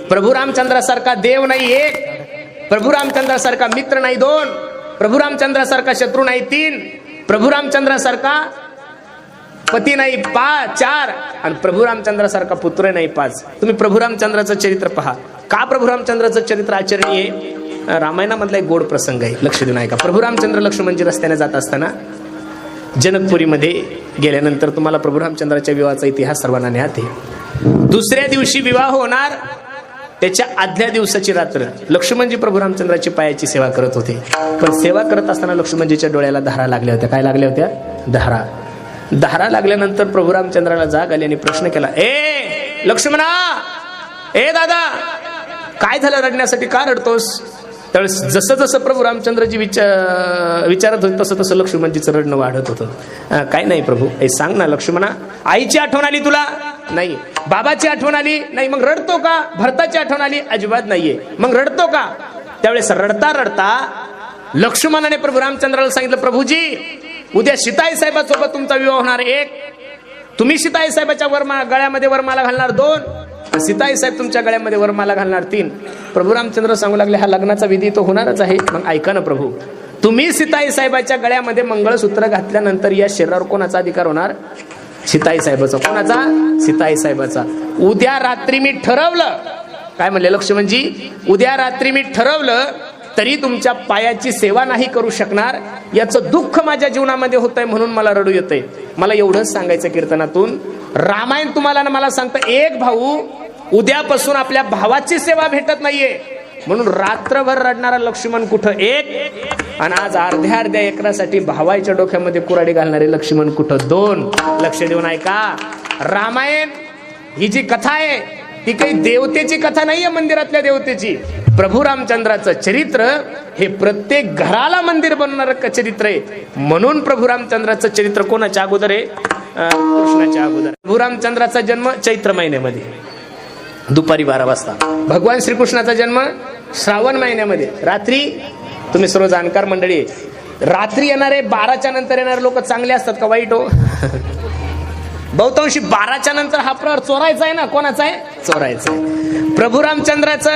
प्रभू रामचंद्रासारखा देव नाही एक, प्रभू रामचंद्रासारखा मित्र नाही दोन, प्रभू रामचंद्रासारखा शत्रू नाही तीन, प्रभू रामचंद्रासारखा पती नाही चार, आणि प्रभू रामचंद्रासारखा पुत्र नाही पाच. तुम्ही प्रभू रामचंद्राचं चरित्र पहा. का प्रभू रामचंद्राचं चरित्र आचरणीय आहे? रामायणामधला एक गोड प्रसंग आहे, लक्ष देऊन ऐका. प्रभू रामचंद्र लक्ष्मणजी रस्त्याने जात असताना जनकपुरीमध्ये गेल्यानंतर तुम्हाला प्रभू रामचंद्राच्या विवाहाचा इतिहास सर्वांना ज्ञात आहे. दुसऱ्या दिवशी विवाह होणार, त्याच्या आदल्या दिवसाची रात्र लक्ष्मणजी प्रभू रामचंद्राची पायाची सेवा करत होते. पण सेवा करत असताना लक्ष्मणजीच्या डोळ्याला धारा लागल्या होत्या. काय लागल्या होत्या? धारा लागल्यानंतर प्रभू रामचंद्राला जाग आली आणि प्रश्न केला, ए लक्ष्मणा, ए दादा, काय झालं रडण्यासाठी, का रडतोस? त्यावेळेस जसं जसं प्रभू रामचंद्रजी विचारत होते तसं तसं लक्ष्मणजीचं रडणं वाढत होतं. काय नाही प्रभू, हे सांग ना लक्ष्मणा, आईची आठवण आली तुला? नाही. बाबाची आठवण आली? नाही. मग रडतो का? भरताची आठवण आली? अजिबात नाहीये. मग रडतो का? त्यावेळेस रडता रडता लक्ष्मणाने प्रभू रामचंद्राला सांगितलं, प्रभूजी उद्या सीताई साहेबासोबत तुमचा विवाह होणार एक, तुम्ही सीताई साहेबाच्या गळ्यामध्ये वरमाला घालणार दोन, सीताई साहेब तुमच्या गळ्यामध्ये वरमाला घालणार तीन. प्रभू रामचंद्र सांगू लागले, हा लग्नाचा विधी तो होणारच आहे. मग ऐका ना प्रभू, तुम्ही सीताई साहेबाच्या गळ्यामध्ये मंगळसूत्र घातल्यानंतर या शरीरावर कोणाचा अधिकार होणार? सीताई साहेबाचा. कोणाचा? सीताई साहेबाचा. उद्या रात्री मी ठरवलं, काय म्हणले लक्ष्मणजी, उद्या रात्री मी ठरवलं तरी तुमच्या पायाची सेवा नाही करू शकणार, याचं दुःख माझ्या जीवनामध्ये होतंय, म्हणून मला रडू येतंय. मला एवढंच सांगायचं कीर्तनातून, रामायण तुम्हाला ना मला सांगतं, एक भाऊ उद्यापासून आपल्या भावाची सेवा भेटत नाहीये म्हणून रात्रभर रडणारा लक्ष्मण कुठं एक, आणि आज अर्ध्या एकरासाठी भावाच्या डोक्यामध्ये कुऱ्हाडी घालणारे लक्ष्मण कुठं दोन. लक्ष देऊन ऐका. रामायण ही जी कथा आहे ती काही देवतेची कथा नाहीये, मंदिरातल्या देवतेची. प्रभू रामचंद्राचं चरित्र हे प्रत्येक घराला मंदिर बनवणारं चरित्र आहे. म्हणून प्रभू रामचंद्राचं चरित्र कोणाच्या अगोदर आहे? कृष्णाच्या अगोदर. प्रभू रामचंद्राचा जन्म चैत्र महिन्यामध्ये दुपारी 12 वाजता. भगवान श्रीकृष्णाचा जन्म श्रावण महिन्यामध्ये रात्री. तुम्ही सर्व जाणकार मंडळी, रात्री येणारे 12च्या नंतर येणारे लोक चांगले असतात का वाईट हो? बहुतांशी 12च्या नंतर हा प्रहर चोरायचा आहे ना. कोणाचा आहे? चोरायचा आहे. प्रभू रामचंद्राचं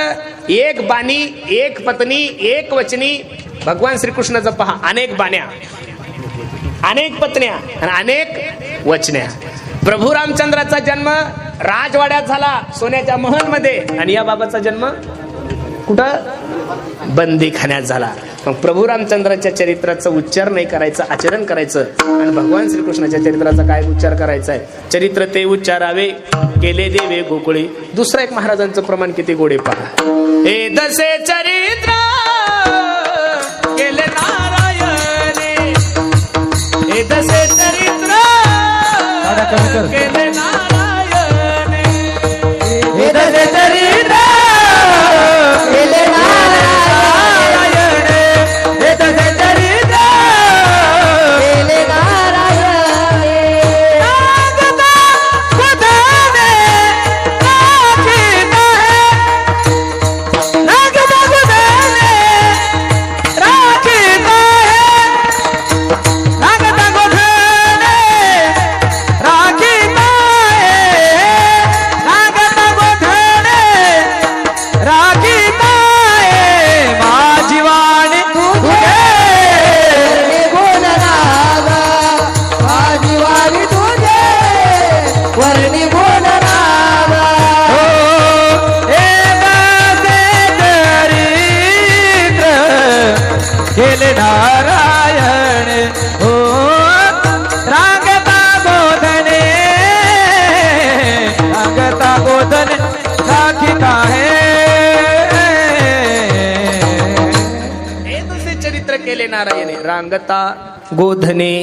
एक बाणी, एक पत्नी, एक वचनी. भगवान श्रीकृष्णाचं पहा, अनेक बाण्या, अनेक पत्न्या आणि अनेक वचन्या. प्रभू रामचंद्राचा जन्म राजवाड्यात झाला, सोन्याच्या महल मध्ये, आणि या बाबाचा जन्म कुठं? बंदीखान्यात झाला. मग प्रभू रामचंद्राच्या चरित्राचा उच्चार नाही करायचं, आचरण करायचं. आणि भगवान श्रीकृष्णाच्या चरित्राचा काय उच्चार करायचा आहे? चरित्र ते उच्चारावे, केले देवे गोकुळे. दुसरा एक महाराजांचं प्रमाण किती गोडे पहा. हे दसे चरित्र केले नारायणे, हे दसे चरित्र केले नारायणे, हे दसे चरित्र केले नारायणे, हे दसे चरित्र केले नारायणे. नागता गोधने राखीत आहे, नागता गोधने राखीत आहे, नागता गोधने राखीत आहे, नागता गोधने राखीत आहे. माझी वाणी तुझे बोलनावा, माझी वाणी तुझे वर्णी बोलनावा. हे दासे चरित्र केले नारायण, हो रांगता गोधने, रांगता गोधने राखीत आहे. हे दुसरे चरित्र केले नारायणे, रांगता गोधने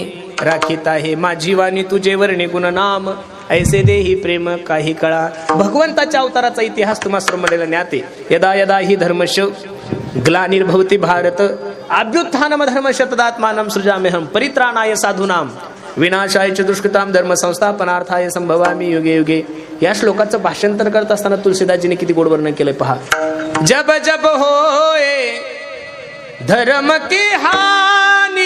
राखीत आहे. माझी वाणी तुझे वर्णे गुण नाम, ऐसे देही प्रेम काही कळा. भगवंताच्या अवताराचा इतिहास तुम्हा सर्व मंडळीला ज्ञात आहे. यदा यदा ही धर्मश ग्लानिर्भवति भारत, अभ्युत्थानम धर्मश तदात्मानं सृजाम्यहं, परित्राणाय साधूनां, विनाशाय च दुष्कृतां, धर्म संस्थापनार्थाय संभवामि युगे युगे. या श्लोकाचं भाषांतर करत असताना तुलसीदासजीने किती गोड वर्णन केलंय पहा. जब जब होए धर्म की हानि,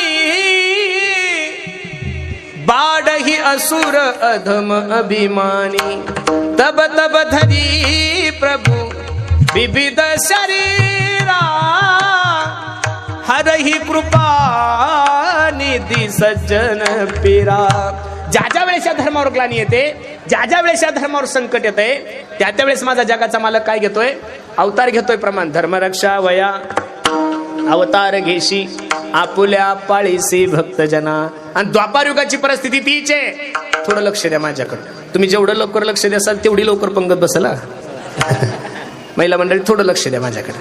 बाढ़ही असुर अधम अभिमानी, तब तब धरी प्रभु विविध शरीरा हरही कृपा निधी सज्जन पीरा. ज्या ज्या वेळेस या धर्मावर ग्लानी येते, ज्या ज्या वेळेस या धर्मावर संकट येते, त्या त्या वेळेस माझा जगाचा मालक काय घेतोय? अवतार घेतोय. प्रमाण धर्मरक्षा वया अवतार घेशी आपुल्या पाळीसी भक्तजना. आणि द्वापार युगाची परिस्थिती तीच आहे. थोडं लक्ष द्या माझ्याकडे. तुम्ही जेवढं लवकर लक्ष द्याल तेवढी लवकर पंगत बसला. महिला मंडळी थोडं लक्ष द्या माझ्याकडे.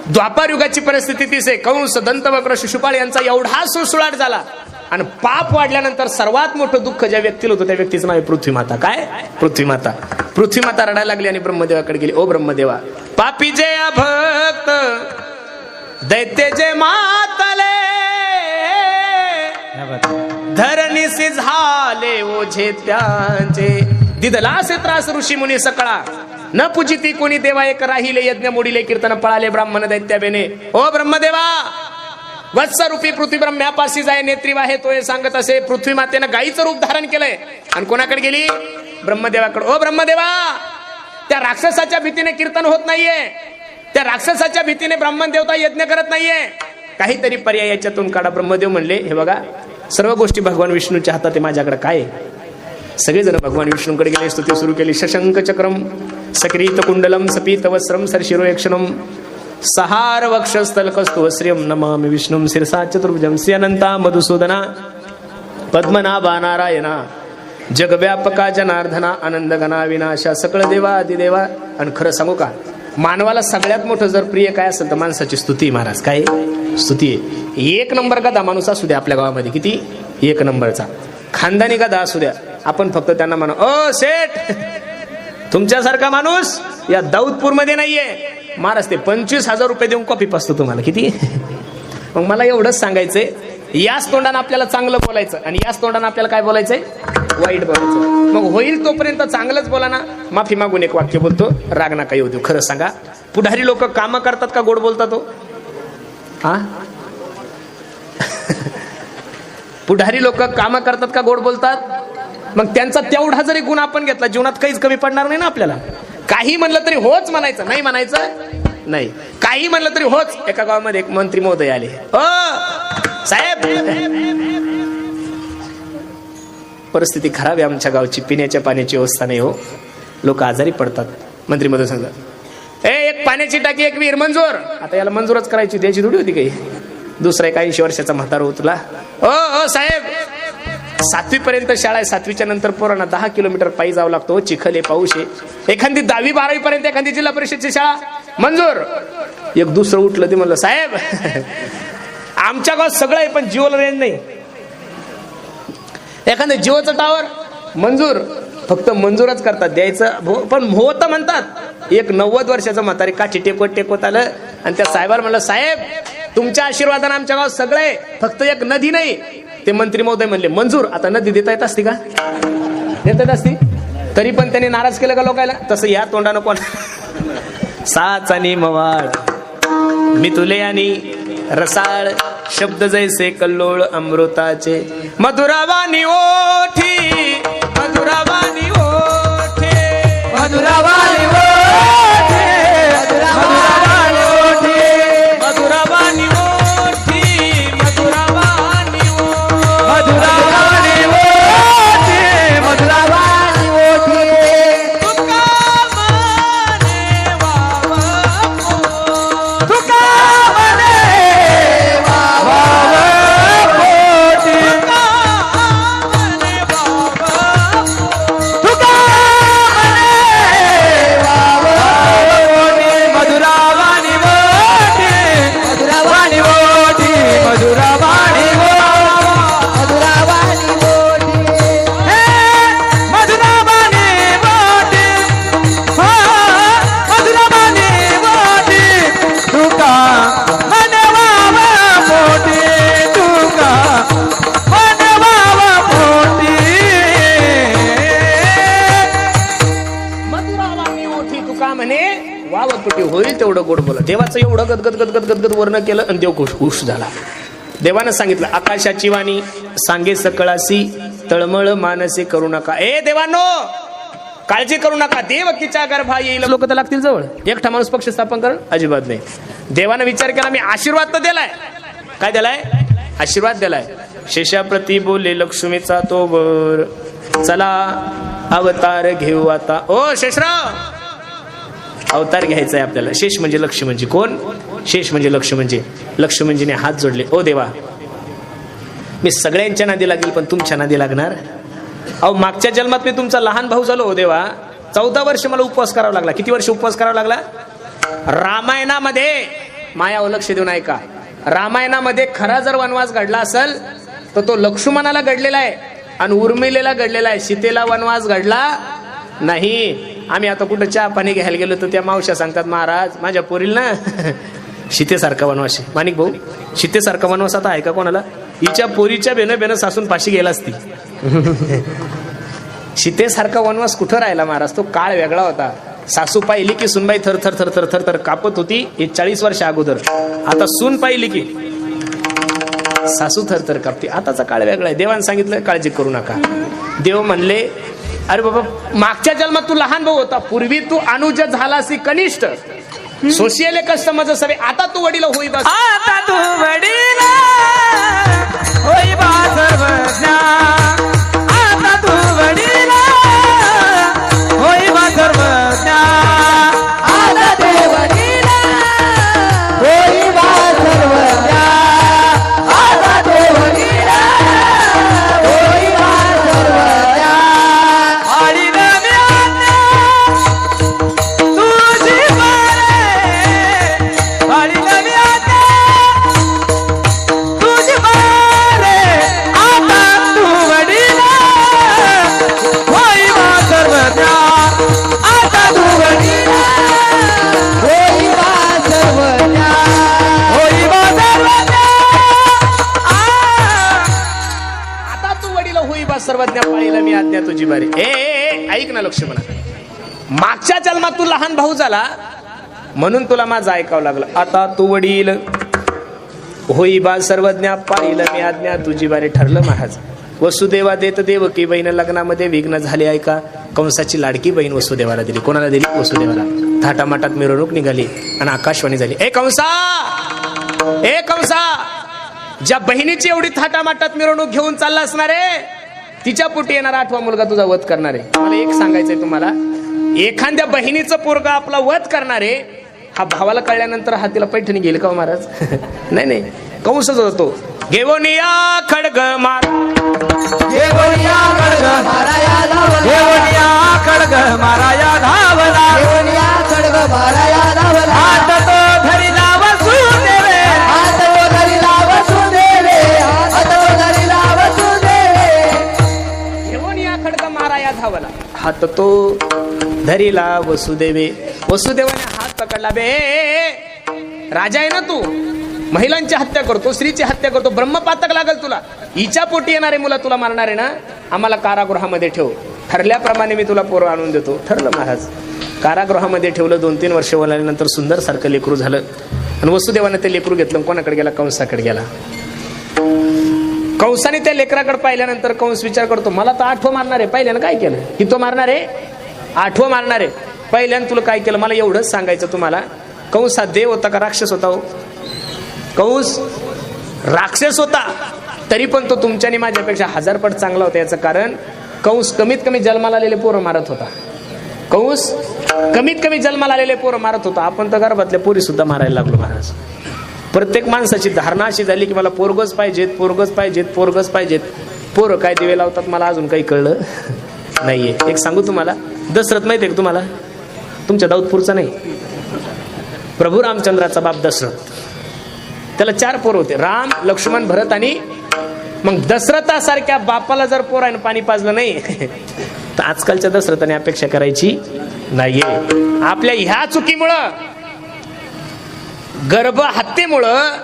द्वापार युगाची परिस्थिती तीच आहे. कंस, दंतवक्र, शिशुपाळ यांचा एवढा सुळसुळाट झाला आणि पाप वाढल्यानंतर सर्वात मोठं दुःख ज्या व्यक्तीला होतं त्या व्यक्तीचं नाव आहे पृथ्वीमाता. काय? पृथ्वीमाता. पृथ्वीमाता रडायला लागली आणि ब्रह्मदेवाकडे गेली. ओ ब्रह्मदेवा, पापी जे अभक्त दैत्य जे मातले धरणीसी झाले ओझे त्यांचे. दिदलासे त्रास ऋषी मुनी सकळा न पूजिती कोणी देवा एक राहिले यज्ञ मोडिले कीर्तन पळाले ब्राह्मण दैत्याबेने. ओ ब्रह्मदेवा, वत्सरूपी पृथ्वी ब्रह्म्यापाशी जाय नेत्री वाहे तोय सांगत असे. पृथ्वी मातेनं गायीचं रूप धारण केलंय आणि कोणाकडे गेली? ब्रह्मदेवाकडे. ओ ब्रह्मदेवा, त्या राक्षसाच्या भीतीने कीर्तन होत नाहीये, त्या राक्षसाच्या भीतीने ब्राह्मण देवता यज्ञ करत नाहीये. काहीतरी पर्याय याच्यातून काढा. ब्रह्मदेव म्हणले, हे बघा सर्व गोष्टी भगवान विष्णूच्या हातात आहे, माझ्याकडे काय? सगळेजण भगवान विष्णूकडे गेले. स्तुती सुरू केली. शशंक चक्रम सक्रीत कुंडलम सपीत वस्त्रम सरशिरो यक्षणम सहार वक्षस्थल कस्तुवश्रियम नमामि विष्णुम शिरसा चतुर्भुजम श्री अनंता मधुसूदना पद्मनाभा नारायणा जगव्यापका जनार्दना आनंदगणा विनाशा सकळ देवा आदिदेवा. आणि खरं सांगू का, मानवाला सगळ्यात मोठं जर प्रिय काय असेल तर माणसाची स्तुती. महाराज काय स्तुती आहे. एक नंबर गदा माणूस असू द्या आपल्या गावामध्ये, किती एक नंबरचा खानदानी गदा असू द्या, आपण फक्त त्यांना म्हणा, ओ सेठ, तुमच्यासारखा माणूस या दाऊदपूर मध्ये नाहीये. महाराज ते 25,000 रुपये देऊन कॉपी पासतो तुम्हाला. किती? मग मला एवढंच सांगायचंय, याच तोंडानं आपल्याला चांगलं बोलायचं आणि याच तोंडानं आपल्याला काय बोलायचंय? वाईट बोलायचं. मग होईल तोपर्यंत चांगलंच बोला ना. माफी मागून एक वाक्य बोलतो, राग नका येऊ देऊ. खरं सांगा, पुढारी लोक कामं करतात का गोड बोलतात? हो हा पुढारी लोक कामं करतात का गोड बोलतात? मग त्यांचा तेवढा जरी गुण आपण घेतला जीवनात काहीच कमी पडणार नाही ना आपल्याला. काही म्हणलं तरी होच म्हणायचं, नाही म्हणायचं नाही. काही म्हणलं तरी होच. एका गावामध्ये एक मंत्री महोदय आले. ओ साहेब, परिस्थिती खराब आहे आमच्या गावची, पिण्याच्या पाण्याची व्यवस्था नाही हो, लोक आजारी पडतात. मंत्री महोदय सांगतात, एक पाण्याची टाकी, एक विहीर मंजूर. आता याला मंजूरच करायची, द्यायची थोडी होती काही. दुसरा एक 80 वर्षाचा म्हातारा होतला. ओ साहेब, 7वी पर्यंत शाळा आहे, 7वीच्या नंतर पोरांना 10 किलोमीटर पायी जावं लागतो. चिखल आहे, पाऊस आहे. एखादी 10वी 12वी पर्यंत एखादी जिल्हा परिषदची शाळा मंजूर. एक दुसरं उठलं ते म्हणलं, साहेब आमच्या गावात सगळं आहे पण जिओला रेंज नाही. एखादं जिओचं टावर मंजूर, फक्त मंजूरच करतात, द्यायचं पण होतं म्हणतात. एक 90 वर्षाचं म्हातारी काठी टेकवत आलं आणि त्या साहेबाला म्हणलं, साहेब तुमच्या आशीर्वादाने आमच्या गावात सगळं आहे, फक्त एक नदी नाही. ते मंत्री महोदय म्हणले, मंजूर. आता नदी देता येत असती का? देता येत असती. तरी पण त्यांनी नाराज केलं का लोकायला? तसं या तोंडानं कोण साच आणि मवाळ मी तुले आणि रसाळ शब्द जैसे कल्लोळ अमृताचे मधुरावानी ओठी मधुरावानी ओठे मधुरावानी ओठे मधुरावानी ओठे मधुरावानी ओठी मधुरावानी मधुरावानी ओठी मधुरावानी ओठी तुका मने वावा तुका मने वावा पोटी तुका मने वावा तुका मने वावा पोटी मधुरावानी ओठी मधुरावानी ओठी मधुरावानी मधुरावानी ओठी हे मधुरावानी ओठी हा मधुरावानी ओठी तुका मने वावा पोटी तुका मने वावा पोटी मधुरावानी ओठी तुका म्हणे वावा पोटी. होईल तेवढं गोड बोला. देवाचं एवढं गदगद वर्ण केलं आणि देव खुश झाला. देवानं सांगितलं, आकाशाची वाणी सांगे सकळासी तळमळ मानसे करू नका. ए देवानो, काळजी करू नका, देवकीच्या गर्भा येईल. लोक तर लागतील जवळ. एकटा माणूस पक्ष स्थापन करण अजिबात नाही. देवाने विचार केला, मी आशीर्वाद तर दिलाय. काय दिलाय? आशीर्वाद दिलाय. शेषाप्रती बोले लक्ष्मीचा तो वर, चला अवतार घेऊ आता. ओ शेषराव, अवतार घ्यायचा आहे आपल्याला. शेष म्हणजे लक्ष्मी म्हणजे कोण? शेष म्हणजे लक्ष्मी म्हणजे. लक्ष्मीजीने हात जोडले. ओ देवा, मी सगळ्यांच्या नादी लागेल पण तुमच्या नादी लागणार. अहो मागच्या जन्मात मी तुमचा लहान भाऊ झालो. हो देवा, 14 वर्ष मला उपवास करावा लागला. किती वर्ष उपवास करावा लागला? रामायणामध्ये मायावर लक्ष देऊन ऐका. रामायणामध्ये खरा जर वनवास घडला असेल तर तो लक्ष्मणाला घडलेला आहे आणि उर्मिलेला घडलेला आहे. सीतेला वनवास घडला नाही. आम्ही आता कुठं चहा पाणी घ्यायला गेलो तर त्या मावश्या सांगतात, महाराज माझ्या पोरीला ना सीतेसारखा वनवास आहे. माणिक भाऊ, सीतेसारखा वनवास आता आहे का कोणाला? हिच्या पोरीच्या बेनं सासून पाशी गेला असती. सीतेसारखा वनवास कुठं राहिला महाराज? तो काळ वेगळा होता. सासू पाहिली की सुनबाई थर थर थर थर थर थर कापत होती. हे 40 वर्ष अगोदर. आता सून पाहिली की सासू थर थर कापते. आताचा काळ वेगळा आहे. देवाने सांगितलं काळजी करू नका. देव म्हणले, अरे बाबा, मागच्या जन्मात तू लहान भाऊ होता, पूर्वी तू अनुज झालासी कनिष्ठ, सोशियल कस्टमर सवे, आता तू वडील होई बा. आता तू वडील होई बा सर्वज्ञा. आता तू वडील होई बा सर्वज्ञा. आता तू वडील होई बा सर्वज्ञा. आता तू वडील होई बा सर्वज्ञा. आणि नव्याने तुझी मारे, आणि नव्याने तुझी मारे. आता तू वडील होई बा सर्वज्ञा. आता तू वडील होई बा सर्वज्ञा. होई बा सर्वज्ञा. आता तू वडील होई बा सर्वज्ञ, पाळीला मी आज्ञा तुझी बारी. ए ऐक ना लक्ष्मणा, मागच्या जन्मात तू लहान भाऊ झाला म्हणून तुला माझं ऐकावं लागलं. आता तू वडील होई बा सर्वज्ञ, पाळीला मी आज्ञा तुझी बारी. ठरलं महाराज. वसुदेवा देत देवकी बहीण लग्नामध्ये विघ्न झाले. ऐका, कंसाची लाडकी बहीण वसुदेवाला दिली. कोणाला दिली? वसुदेवाला. थाटामाटात मिरवणूक निघाली आणि आकाशवाणी झाली. ए कंसा, ए कंसा, ज्या बहिणीची एवढी थाटामाटात मिरवणूक घेऊन चालला असणार आहे, तिच्या पोटी येणारा 8वा मुलगा तुझा वध करणार आहे. मला एक सांगायचंय तुम्हाला, एखाद्या बहिणीचं पोरगा आपला वध करणार आहे, हा भावाला कळल्यानंतर हा तिला पैठणी गेली का महाराज? नाही नाही, कंसच होतो. घेवनिया खडग मार, घेवनिया खडग माराया धावला. घेवनिया खडग माराया धावला. घेवनिया खडग माराया धावला. हात तो धरिला वसुदेवे. हात तो धरिला वसुदेवे. हात तो धरिला वसुदेवे. घेवनिया खडग माराया धावला. हात तो धरिला वसुदेवे. वसुदेवाने हात पकडला. बे राजा आहे ना तू, महिलांची हत्या करतो, स्त्रीची हत्या करतो, ब्रह्मपातक लागल तुला. हिच्या पोटी येणारे मुलं तुला मारणार आहे ना, आम्हाला कारागृहामध्ये ठेव. ठरल्याप्रमाणे मी तुला पोरं आणून देतो. ठरलं महाराज. कारागृहामध्ये ठेवलं. 2-3 वर्ष वळाल्यानंतर सुंदर सारखं लेकरू झालं. आणि वसुदेवाने ते लेकरू घेतलं. कोणाकडे गेला? कंसाकडे गेला. कंसाने त्या लेकराकडे पाहिल्यानंतर कंस विचार करतो, मला तर 8वं मारणार आहे. पहिल्यानं काय केलं? किती मारणार आहे? 8वं मारणार आहे. पहिल्यानं तुला काय केलं? मला एवढंच सांगायचं तुम्हाला. कंस हा देव होता का राक्षस होता? हो, कंस राक्षस होता, तरी पण तो तुमच्यानी माझ्यापेक्षा 1000 पट चांगला होता. याचं कारण, कंस कमीत कमी जन्माला आलेले पोरं मारत होता. कंस कमीत कमी जन्माला आलेले पोरं मारत होता. आपण तर गर्भातल्या पोरी सुद्धा मारायला लागलो महाराज. प्रत्येक माणसाची धारणा अशी झाली की मला पोरगच पाहिजेत, पोरगच पाहिजेत, पोरगच पाहिजेत. पोरं काय दिवे लावतात मला अजून काही कळलं नाहीये. एक सांगू तुम्हाला, दशरथ माहिती आहे का तुम्हाला? तुमच्या दाऊदपूरचा नाही, प्रभू रामचंद्राचा बाप दशरथ. त्याला 4 पोर होते, राम, लक्ष्मण, भरत आणि मग दशरथासारख्या बापाला जर पोराने पाणी पाजलं नाही तर आजकालच्या दशरथाने अपेक्षा करायची नाहीये. आपल्या ह्या चुकीमुळं, गर्भ हत्येमुळं,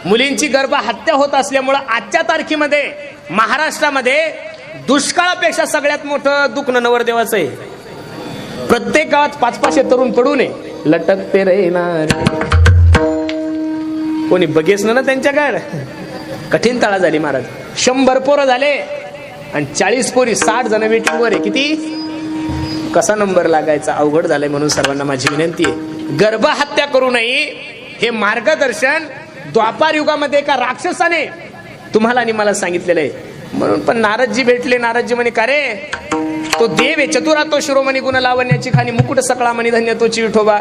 मुलींची गर्भ हत्या होत असल्यामुळं आजच्या तारखेमध्ये महाराष्ट्रामध्ये दुष्काळापेक्षा सगळ्यात मोठं दुखणं नवरदेवाचं आहे. प्रत्येक गावात 5-5 तरुण पडू नये, लटकते रे नारे. कोणी बघेच ना त्यांच्याकडे. कठीण तळा झाली महाराज. 100 पोरं झाले आणि 40 पोरी, 60 जण वेटिंग वर आहे. किती? कसा नंबर लागायचा अवघड झालाय. म्हणून सर्वांना माझी विनंती आहे, गर्भहत्या करू नये हे मार्गदर्शन द्वापार युगामध्ये एका राक्षसाने तुम्हाला आणि मला सांगितलेलं आहे. म्हणून पण नारदजी भेटले. नारदजी म्हणे, का रे तो देव आहे चतुरा तो शिरोमणी गुण लावण्याची खाणी मुकुट सकळा मणी धन्य तोची विठोबा.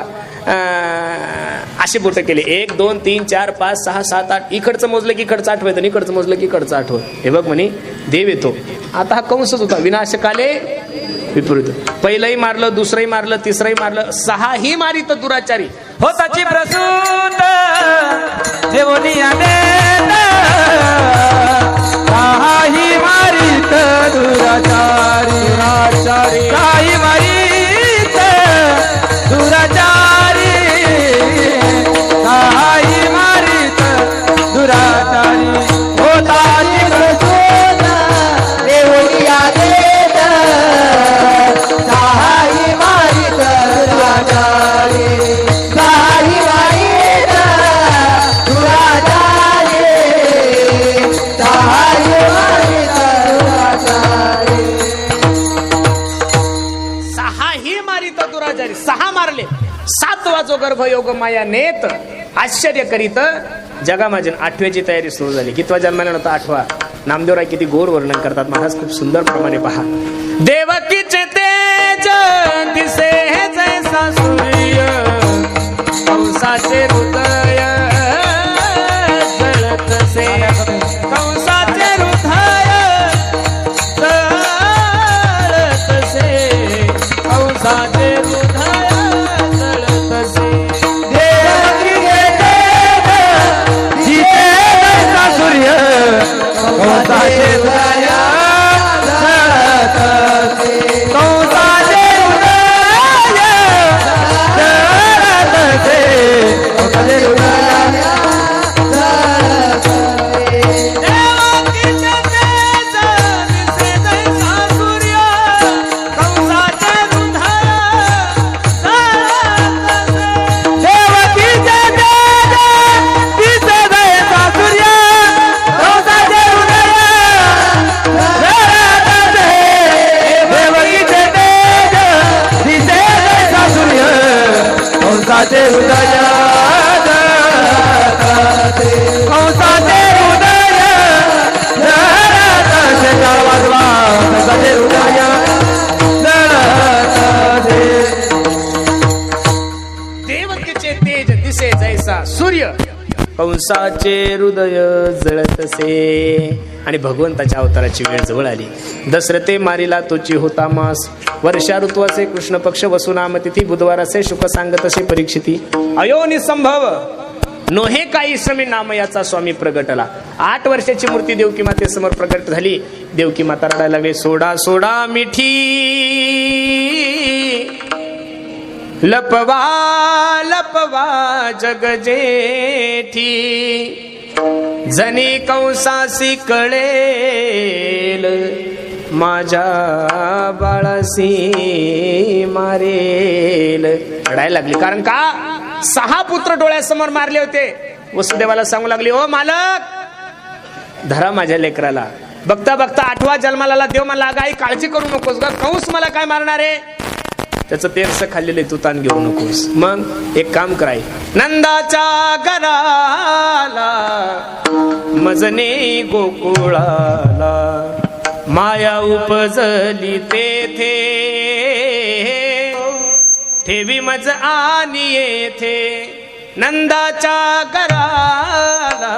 असे बोट केले 1 2 3 4 5 6 7 8. इकडचं मोजलं की इकडचं आठवत, इकडचं मोजलं की इकडचं आठवत. हे बघ म्हणे देव येतो. आता हा कंसच होता. विनाशकाले विपरीत. पहिलंही मारलं, दुसरंही मारलं, तिसरंही मारलं, 6ही मारित दुराचारी. होताची प्रसूत देवनिया काही मारित दुराचारी, काही मारित दुराचारी, काही मारित दुराचारी. होताची प्रसूत देवनिया काही मारित दुराचारी, काही मारित दुराचारी, काही मारित दुराचारी. 6ही मारित दुराचारी. 6 मारले. 7वा जो गर्भयोग माया नेत आश्चर्य करीत जगामाजन. 8व्याची तयारी सुरू झाली. कितवा जन्माला नव्हता? 8वा. नामदेवराय किती गोर वर्णन करतात महाराज, खूप सुंदर प्रमाणे पहा. देवकीचे तेज दिसे जैसा सूर्य, कंसाचे हृदय जळतसे, कंसाचे हृदय जळतसे, कंसाचे हृदय जळतसे. देवकीचे तेज दिसे जैसा सूर्य, कंसाचे हृदय जळतसे, कंसाचे हृदय जळतसे, कंसाचे हृदय देवकीचे तेज दिसे जैसा सूर्य, कंसाचे हृदय जळतसे. देवकीचे तेज दिसे जैसा सूर्य, कंसाचे हृदय जळतसे. देवकीचे तेज दिसे जैसा सूर्य, कंसाचे हृदय जळतसे, कंसाचे हृदय जळतसे. टाळ वाजवा, कंसाचे हृदय जळतसे. देवकीचे तेज दिसे जैसा सूर्य, कंसाचे हृदय जळतसे. आणि भगवंताच्या अवताराची वेळ जवळ आली. दशरथे मारिला तोची होता मास, वर्षा ऋतुवाचे कृष्ण पक्ष वसुनाम तिथी, बुधवाराचे शुक सांगतसे परीक्षिती. अयोनी संभव नोहे काही श्रमी नाम याचा स्वामी प्रगटला. 8 वर्षाची मूर्ती देवकी मातेसमोर प्रगट झाली. देवकी माता रडायला लागली, सोडा सोडा मिठी लपवा लपवा जग जेठी, जनी कंसासी कळेल माझ्या बाळासी मारेल. रडायला लागली. कारण का? 6 पुत्र डोळ्यासमोर मारले होते. वसुदेवाला सांगू लागली, ओ मालक धरा माझ्या लेकराला. बघता बघता 8वा जन्माला आला. देव मला आई काळजी करू नकोस ग, कंस मला काय मारणार आहे? त्याचं तेरस खाल्लेले तू ताण घेऊ नकोस. मग एक काम कराय, नंदाच्या घराला मजने गोकुळाला, माया उपजली तेथे, ठेवी मज आणि येथे. नंदाच्या घराला,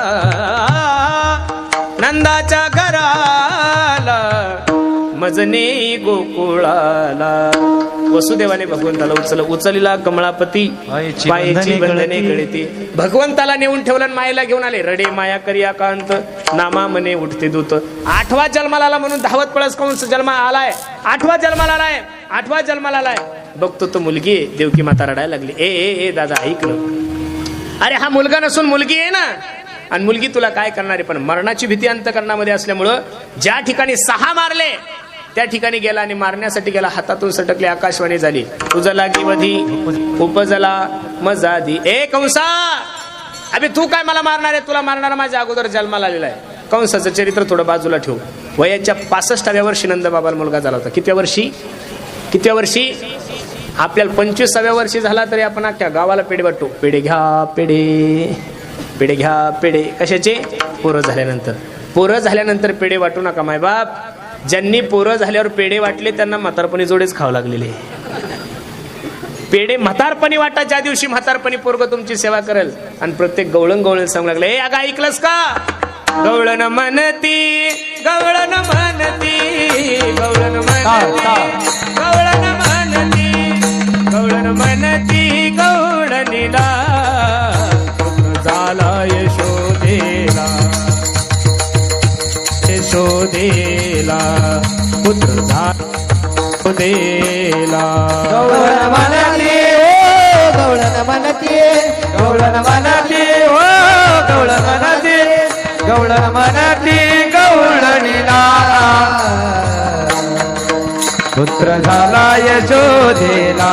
नंदाच्या घराला मजने गोकुळाला. वसुदेवाने भगवंताला उचलला कमळापती, मायेची बंधने गळती. भगवंताला नेऊन ठेवलं, मायेला घेऊन आले. रडे माया करिया कांत, नामा मने उठते दूत. 8वा जन्माला आला म्हणून धावत पळस कंस जन्मा आलाय. 8वा जन्माला आलाय, 8वा जन्माला आलाय. बघतो तो मुलगी आहे. देवकी माता रडायला लागली. ए ए ए दादा ऐक ना, अरे हा मुलगा नसून मुलगी आहे ना, आणि मुलगी तुला काय करणार आहे? पण मरणाची भीती अंतकरणामध्ये असल्यामुळं ज्या ठिकाणी 6 मारले त्या ठिकाणी गेला आणि मारण्यासाठी गेला. हातातून सटकले, आकाशवाणी झाली, तुझा लागी वधी उपजला मजादी. ए कंसा, अबे तू काय मला मारणार आहे? तुला मारणारा माझ्या अगोदर जन्माला आलेला आहे. कंसाचं चरित्र थोडं बाजूला ठेवू. वयाच्या 65व्या वर्षी नंद बाबाला मुलगा झाला होता. कितव्या वर्षी? कितव्या वर्षी? आपल्याला 25व्या वर्षी झाला तरी आपण अख्ख्या गावाला पेढे वाटतो. पेढे घ्या पेढे, पेढे घ्या पेढे. कशाचे? पोरं झाल्यानंतर. पोरं झाल्यानंतर पेढे वाटू नका मायबाप. ज्यांनी पोरं झाल्यावर पेढे वाटले त्यांना म्हातारपणी जोडेच खावं लागलेले. पेढे म्हातारपणी वाटा, ज्या दिवशी म्हातारपणी पोरग तुमची सेवा करेल. आणि प्रत्येक गवळण सांगू लागले, हे अगं ऐकलंस का? गवळण म्हणती, गवळण म्हणती, गवळण म्हणती, गवळण म्हणती, गवळण म्हणती, गवळणीला झाला यशोदेला, यशोदेला पुत्र झाला देला. गवळण म्हणती, गवळण म्हणती, गवळण म्हणती, गवळण म्हणती, गवळण म्हणती, गवळणीला पुत्र झाला यशोदेला,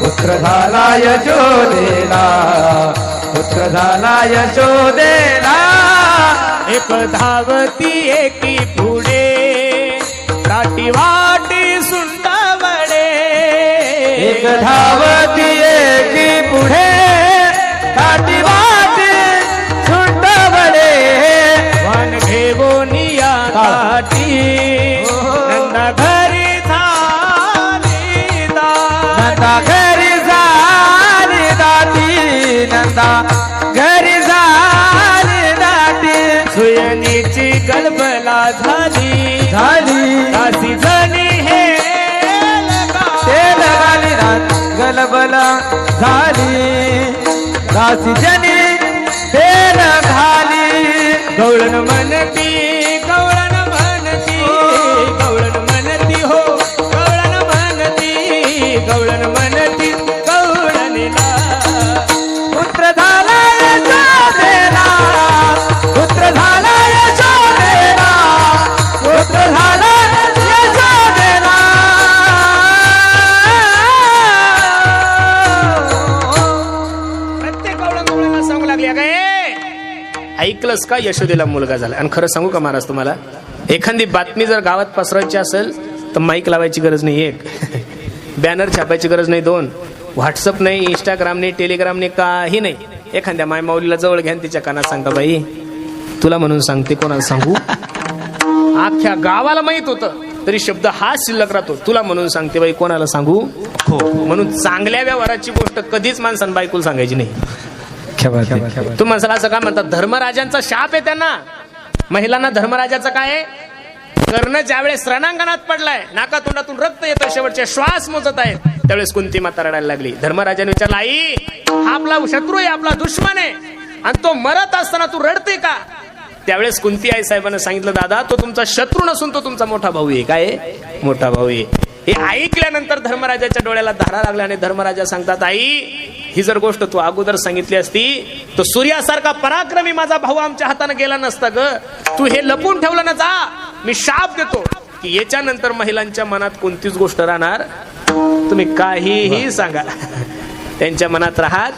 पुत्र झाला यशोदेला, पुत्र झाला यशोदेला. एक धावती एकी पुढे, काठी वाटी सुंटावडे. एक धावती एकी पुढे, काठी वाटी सुंटावडे. वन घेवोनिया काठी, नंदा घरी झाली दाटी. नंदा घरी झाली दाटी, नंदा घरी झाली दाटी. सुयनीची गलबला झाली, झाली दासी जणी हे तेल घाली गलबला झाली, दासी जनी तेल घाली. गवळण म्हणती, गवळण म्हणती, गवळण म्हणती, हो गवळण म्हणती, गवळण म्हणती, गवळणीला पुत्र झाला यशोदेला, पुत्र झाला यशोदेला, पुत्र झाला यशोदेला. प्रत्येक गवळण सांगू लागली, काय ऐकलंस का? यशोदेला मुलगा झाला. आणि खरं सांगू का महाराज तुम्हाला, एखादी बातमी जर गावात पसरवायची असेल तर माईक लावायची गरज नाही, एक बॅनर छापायची गरज नाही, दोन व्हॉट्सअप नाही, इंस्टाग्राम नाही, टेलिग्राम नाही, काही नाही. एखाद्या मायमाऊलीला जवळ घ्या आणि तिच्या कानात सांगता, बाई तुला म्हणून सांगते, कोणाला सांगू? अख्ख्या गावाला माहित होतं तरी शब्द हा शिल्लक राहतो, तुला म्हणून सांगते बाई, कोणाला सांगू? हो. म्हणून चांगल्या व्यवहाराची गोष्ट कधीच माणसानं बायकोला सांगायची नाही. तू माणसाला असं काय म्हणतात, धर्मराजांचा शाप आहे त्यांना. महिलांना धर्मराजाचं काय आहे? कर्ण ज्यावेळेस रणांगणात पडलाय, नाका तोंडातून रक्त येतं, शेवटचे श्वास मोजत आहेत, त्यावेळेस कुंती माता रडायला लागली. धर्मराजाने विचारलं, आई हा आपला शत्रू आहे, आपला दुश्मन आहे, आणि तो मरत असताना तू रडते का? त्यावेळेस कुंती आई साहेबांना सांगितलं, दादा तो तुमचा शत्रू नसून तो तुमचा मोठा भाऊ आहे. काय? मोठा भाऊ आहे. हे ऐकल्यानंतर धर्मराजाच्या डोळ्याला धारा लागल्या आणि धर्मराजा सांगतात, आई ही जर गोष्ट तू अगोदर सांगितली असती तर सूर्यासारखा पराक्रमी माझा भाऊ आमच्या हाताने गेला नसता ग. तू हे लपून ठेवलं ना, जा मी शाप देतो की याच्यानंतर महिलांच्या मनात कोणतीच गोष्ट राहणार, तुम्ही काहीही सांगा त्यांच्या मनात राहत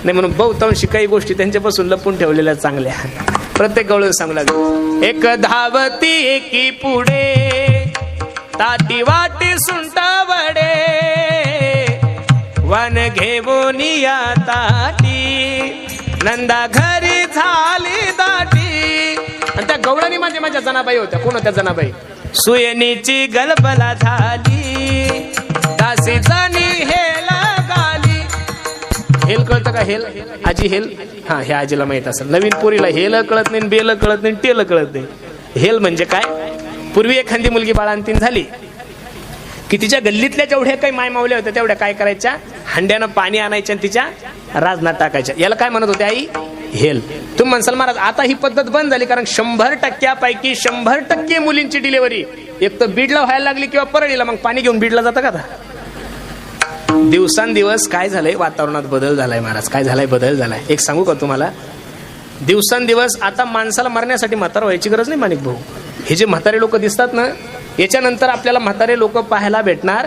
नाही. म्हणून बहुतांशी काही गोष्टी त्यांच्यापासून लपून ठेवलेल्या चांगल्या. प्रत्येक गवळण सांगू लागले, एक धावती एकी पुढे, ताटी वाटी सुंटावडे. वन घेवोनिया ताटी, नंदा घरी झाली दाटी. आणि त्या गवळणीमध्ये माझ्या जनाबाई होत्या. कोण होत्या जनाबाई? सुयनीची गलबला झाली, दासी जणी हेल गाली. हेल कळतं का? हेल आजी हेल, हा हे आजीला माहित असेल. नवीन पोरीला हेल कळत नाही, बेल कळत नाही, टेल कळत नाही. हेल म्हणजे काय? पूर्वी एखादी मुलगी बाळांतीन झाली की तिच्या गल्लीतल्या जेवढ्या काही मायमावल्या होत्या तेवढ्या काय करायच्या, हंड्यानं पाणी आणायच्या आणि तिच्या राजनात टाकायच्या. याला काय म्हणत होते आई? हेल. तुम्ही म्हणसाल महाराज आता ही पद्धत बंद झाली, कारण 100% 100% मुलींची डिलिव्हरी एक तर बीडला व्हायला लागली किंवा परळीला. मग पाणी घेऊन बीडला जातं का? आता दिवसांदिवस काय झालंय, वातावरणात बदल झालाय महाराज. काय झालाय? बदल झालाय. एक सांगू का तुम्हाला, दिवसांदिवस आता माणसाला मरण्यासाठी म्हातार व्हायची गरज नाही माणिक भाऊ. हे जे म्हातारे लोक दिसतात ना, याच्यानंतर आपल्याला म्हातारे लोक पाहायला भेटणार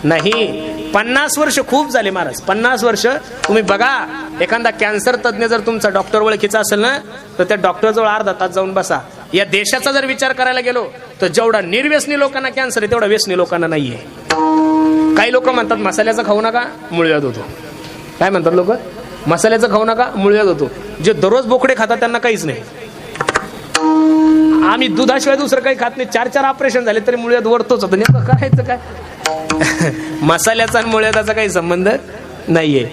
नाही. 50 वर्ष खूप झाले महाराज. 50 वर्ष तुम्ही बघा, एखादा कॅन्सर तज्ञ जर तुमचा डॉक्टर ओळखीचा असेल ना, तर त्या डॉक्टर जवळ अर्धा तास जाऊन बसा. या देशाचा जर विचार करायला गेलो तर जेवढा निर्व्यसनी लोकांना कॅन्सर आहे तेवढा व्यसनी लोकांना नाहीये. काही लोक म्हणतात मसाल्याचं खाऊ नका, मूळव्याध होतो. काय म्हणतात लोक? मसाल्याचं खाऊ नका, मूळव्याध होतो. जे दररोज बोकडे खातात त्यांना काहीच नाही. आम्ही दुधाशिवाय दुसरं काही खात नाही. 4 ऑपरेशन झाले तरी मूळव्याध वरतोच होतं. नेमकं करायचं काय? मसाल्याचा आणि मूळव्याधाचा काही संबंध नाहीये.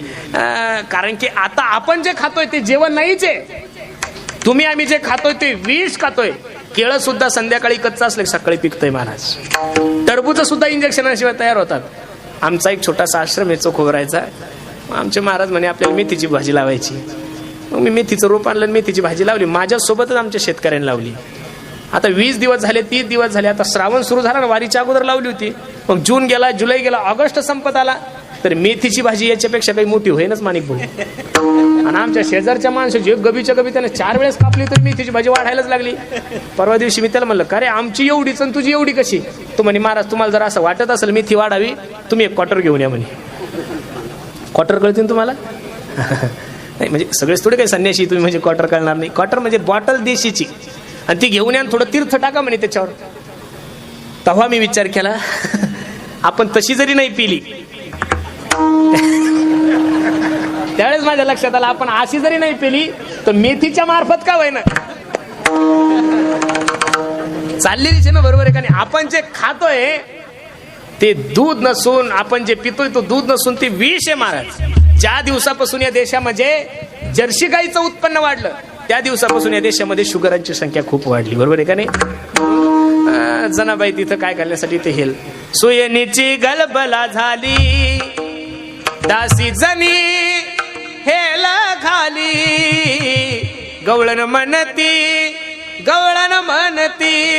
कारण की आता आपण जे खातोय ते जेवण नाहीच आहे. तुम्ही आम्ही जे खातोय ते विष खातोय. केळं सुद्धा संध्याकाळी कच्चा असलं सकाळी पिकतंय महाराज. टरबूज सुद्धा इंजेक्शनाशिवाय तयार होतात. आमचा एक छोटासा आश्रम आहे चोखोबरायचा. आमचे महाराज म्हणे आपल्याला मेथीची भाजी लावायची. मग मी मेथीचं रोप आणलं, मेथीची भाजी लावली. माझ्यासोबतच आमच्या शेतकऱ्यांनी लावली. आता 20 दिवस झाले, 30 दिवस झाले. आता श्रावण सुरू झाला ना, वारीच्या अगोदर लावली होती. मग जून गेला, जुलै गेला, ऑगस्ट संपत आला, तर मेथीची भाजी याच्यापेक्षा काही मोठी होईनच माणिक भाऊ. आणि आमच्या शेजारच्या माणसाची गबीच्या गबी त्याने 4 वेळेस कापली तर मेथीची भाजी वाढायलाच लागली. परवा दिवशी मी त्याला म्हणलं, का रे आमची एवढीच आणि तुझी एवढी कशी? तो म्हणे महाराज तुम्हाला जर असं वाटत असेल मेथी वाढावी, तुम्ही एक क्वार्टर घेऊन या म्हणे. क्वार्टर कळतील तुम्हाला? नाही म्हणजे सगळेच थोडे काही संन्याशी तुम्ही म्हणजे क्वार्टर कळणार नाही. क्वार्टर म्हणजे बॉटल देशीची, आणि ती घेऊन या, थोडं तीर्थ टाका म्हणे त्याच्यावर. तेव्हा मी विचार केला आपण तशी जरी नाही पिली त्यावेळेस माझ्या लक्षात आलं आपण अशी जरी नाही पिली तर मेथीच्या मार्फत का होईना चाललेलीच आहे ना, बरोबर आहे का नाही? आपण जे खातोय ते दूध नसून, आपण जे पितोय तो दूध नसून ते विष आहे महाराज. ज्या दिवसापासून या देशामध्ये जर्सी गाईचं उत्पन्न वाढलं त्या दिवसापासून या देशामध्ये शुगरांची संख्या खूप वाढली. बरोबर आहे का नाही? जनाबाई तिथं काय करण्यासाठी ते हेल सुयनीची गलबला झाली, दासी जनी हेल खाली, गवळण म्हणती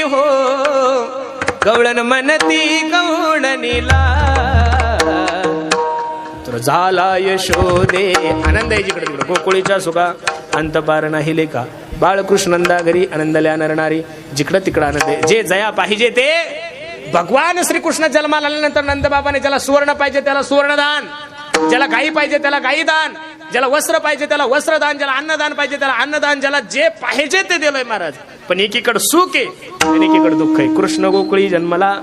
हो, गवळण म्हणती गवळणीला, तर झाला यशोदे आनंद आहे जिकडे तिकडे. गोकुळीच्या सुखा अंत पार नाही लेखा, बाळकृष्णंदा घरी आनंदल्या नरणारी, जिकडं तिकडं आनंद आहे. जे जया पाहिजे ते भगवान श्रीकृष्ण जन्माला आल्यानंतर नंदबाबाने ज्याला सुवर्ण पाहिजे त्याला सुवर्णदान, ज्याला गाई पाहिजे त्याला गाई दान, ज्याला वस्त्र पाहिजे त्याला वस्त्रदान, ज्याला अन्नदान पाहिजे त्याला अन्नदान, ज्याला जे पाहिजे ते दिलंय महाराज. पण एकीकडे सुख आहे आणि एकीकडे दुःख आहे. कृष्ण गोकुळी जन्मला,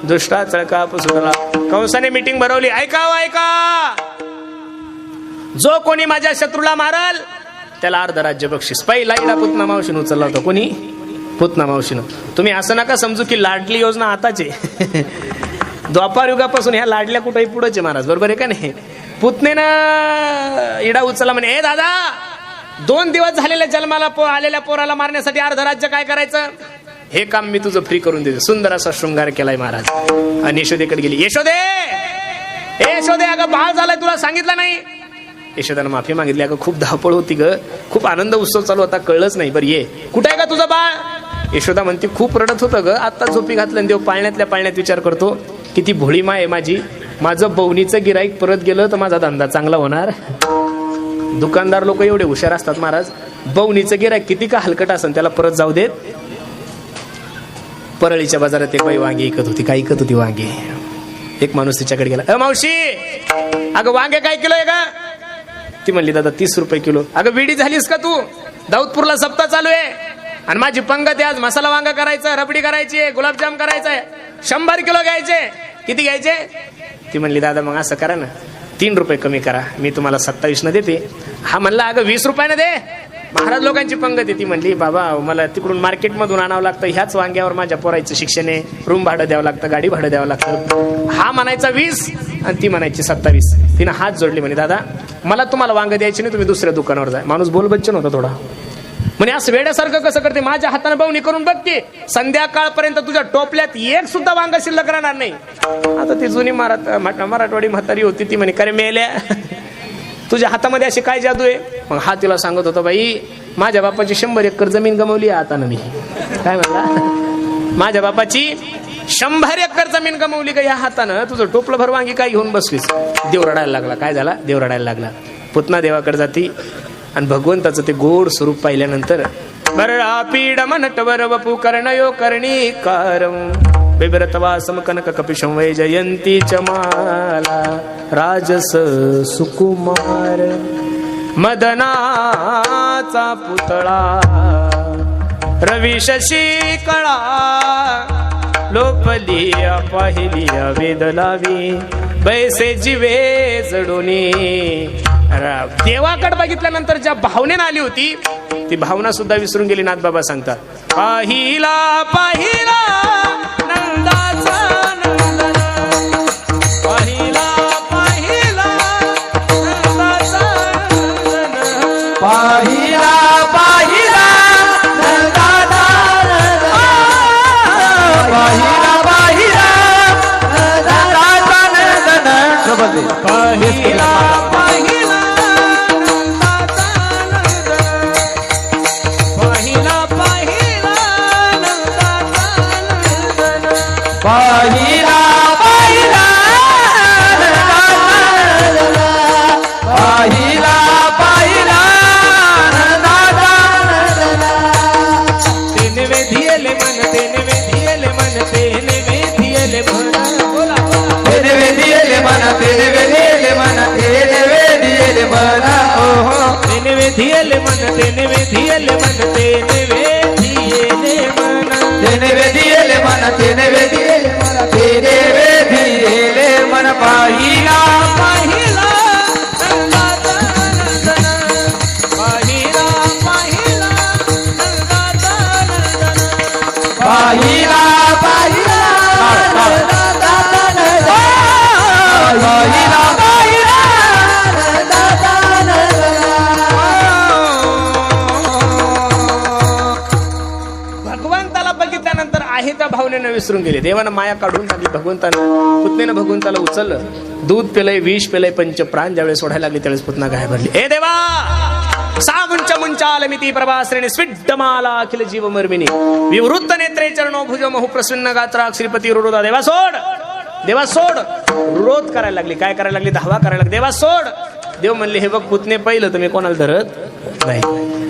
दुष्टा चळका पुसुरला. कंसाने मीटिंग भरवली, ऐका जो कोणी माझ्या शत्रूला मारल त्याला अर्ध राज्य बक्षीस. पहिला इडा पुतना मावशीनं उचलला होता. कोणी? पुतना मावशीनं. तुम्ही असं नका समजू की लाडली योजना आताच आहे. द्वापार युगापासून ह्या लाडल्या कुठेही पुढेच आहे महाराज. बरोबर आहे का नाही? पुतनेनं इडा उचलला म्हणे, ए दादा 2 दिवस झालेल्या जन्माला आलेल्या पोराला मारण्यासाठी अर्ध राज्य काय करायचं? हे काम मी तुझं फ्री करून देतो. सुंदर असा शृंगार केलाय महाराज. आणि यशोदेकडे गेली. यशोदे अगं बाळ झालाय तुला सांगितलं नाही? यशोदानं माफी मागितली. अगं खूप धावपळ होती ग, खूप आनंद उत्सव चालू होता, कळलंच नाही. बरं ये, कुठे आहे का तुझं बाळ? यशोदा म्हणते खूप रडत होतं ग, आता झोपी घातलं. देव पाळण्यातल्या पाळण्यात विचार करतो किती भोळी माय आहे माझी. माझं बवणीचं गिराईक परत गेलं तर माझा धंदा चांगला होणार. दुकानदार लोक एवढे हुशार असतात महाराज. बवणीचं गिराईक किती का हलकट असेल त्याला परत जाऊ देत. परळीच्या बाजारात एक बाई वांगी विकत होती. काय विकत होती? वांगे. एक माणूस तिच्याकडे गेला, मावशी अगं वांगे काय किलो आहे का? ती म्हणली दादा 30 रुपये किलो. अगं वेडी झालीस का तू? दाऊदपूरला सप्ताह चालू आहे आणि माझी पंगत आहे आज. मसाला वांगा करायचा, रबडी करायची, गुलाबजाम करायचंय, 100 किलो घ्यायचे. किती घ्यायचे? ती म्हणली दादा मग असं करा ना 3 रुपये कमी करा, मी तुम्हाला 27 न देते. हा म्हणला अगं 20 रुपयानं दे, महाराज लोकांची पंगत आहे. ती म्हणली बाबा मला तिकडून मार्केटमधून आणावं लागतं, ह्याच वांग्यावर माझ्या पोरायचं शिक्षण आहे, रूम भाडं द्यावं लागतं, गाडी भाडं द्यावं लागतं. हा म्हणायचा 20 आणि ती म्हणायची 27. तिनं हात जोडले म्हणे दादा मला तुम्हाला वांग द्यायचे नाही, तुम्ही दुसऱ्या दुकानावर जा. माणूस बोलबच्चन होता थोडा. म्हणे असं वेड्यासारखं कसं करते? माझ्या हाताने बवणी करून बघ की संध्याकाळपर्यंत तुझ्या टोपल्यात एक सुद्धा वांग शिल्लक राहणार नाही. आता ती जुनी मराठवाडी म्हातारी होती. ती म्हणे करे मेल्या तुझ्या हातामध्ये अशी काय जादू आहे? मग हा तिला सांगत होता बाई माझ्या बापाची 100 एकर जमीन गमावली हातानं मी. काय म्हणला? माझ्या बापाची 100 एकर जमीन गमावली का या हातानं? तुझं टोपलं भर वांगी काय घेऊन बसलीस? देव रडायला लागला. काय झाला? देव रडायला लागला. पुतना देवाकडे जाती आणि भगवंताचं ते गोड स्वरूप पाहिल्यानंतर बरळा पीड मनटवर वपू कर्णयो कर्णी कारम बिबरतवासम कनक कपिशं वै जयंती चमाला राजस सुकुमार मदनाचा पुतळा रवी शशी कळा लोपलिया पाहिलिया वेद लावी बैसे जीवे जडोनी. देवाकडे बघितल्यानंतर ज्या भावनेनं आली होती ती भावना सुद्धा विसरून गेली. नाथबाबा सांगतात, पाहिला पाहिला नंदाचा नंदन, पाहिला पाहिला नंदाचा नंदन, पाहिला पाहिला नंदाचा नंदन, पाहिला पाहिला नंदाचा नंदन, पाहिला पाहिला नंदाचा नंदन, पाहिला पाहिला नंदाचा नंदन, पाहिला पाहिला नंदाचा नंदन, पाहिला पाहिला नंदाचा नंदन. तेने वेधियले मन, तेने वेधियले मन, तेने वेधियले मन, बोला बोला. तेने वेदियेले मन, तेने वेदियेले मन, तेने वेदियेले मन, हो हो. तेने वेधियले मन, तेने वेधियले मन, तेने वेधियले मन, तेने वेदियेले मन, तेने वेदियेले मन, तेने वेदियेले मन. पाहिला पाहिला नंदाचा नंदन, पाहिला पाहिला नंदाचा नंदन, पाहिला पाहिला नंदाचा नंदन, पाहिला पाहिला नंदाचा नंदन. भगवंताला बघितल्यानंतर आहे त्या भावनेनं विसरून गेले. देवानं माया काढून टाकली भगवंतानं. पुतनेनं भगवंताला उचललं, दूध पिलंय, विष पिलंय, पंचप्राण ज्यावेळेस सोडायला लागली त्यावेळेस पुतना काय भरली. ए देवा सामुंच मुंचालमिती प्रभाश्रेणी स्विड्डमाला अखिल जीव मर्मिनी विवृत्त नेत्रे चरणो भुज महु प्रसन्न गात्रा श्रीपती रुरोदा. देवा सोड, देवा सोड. रोध करायला लागली. काय करायला लागली? धावा करायला लागली. देवा सोड. देव म्हणले, हे बघ पुतणे, पहिलं तर मी कोणाला धरत नाही,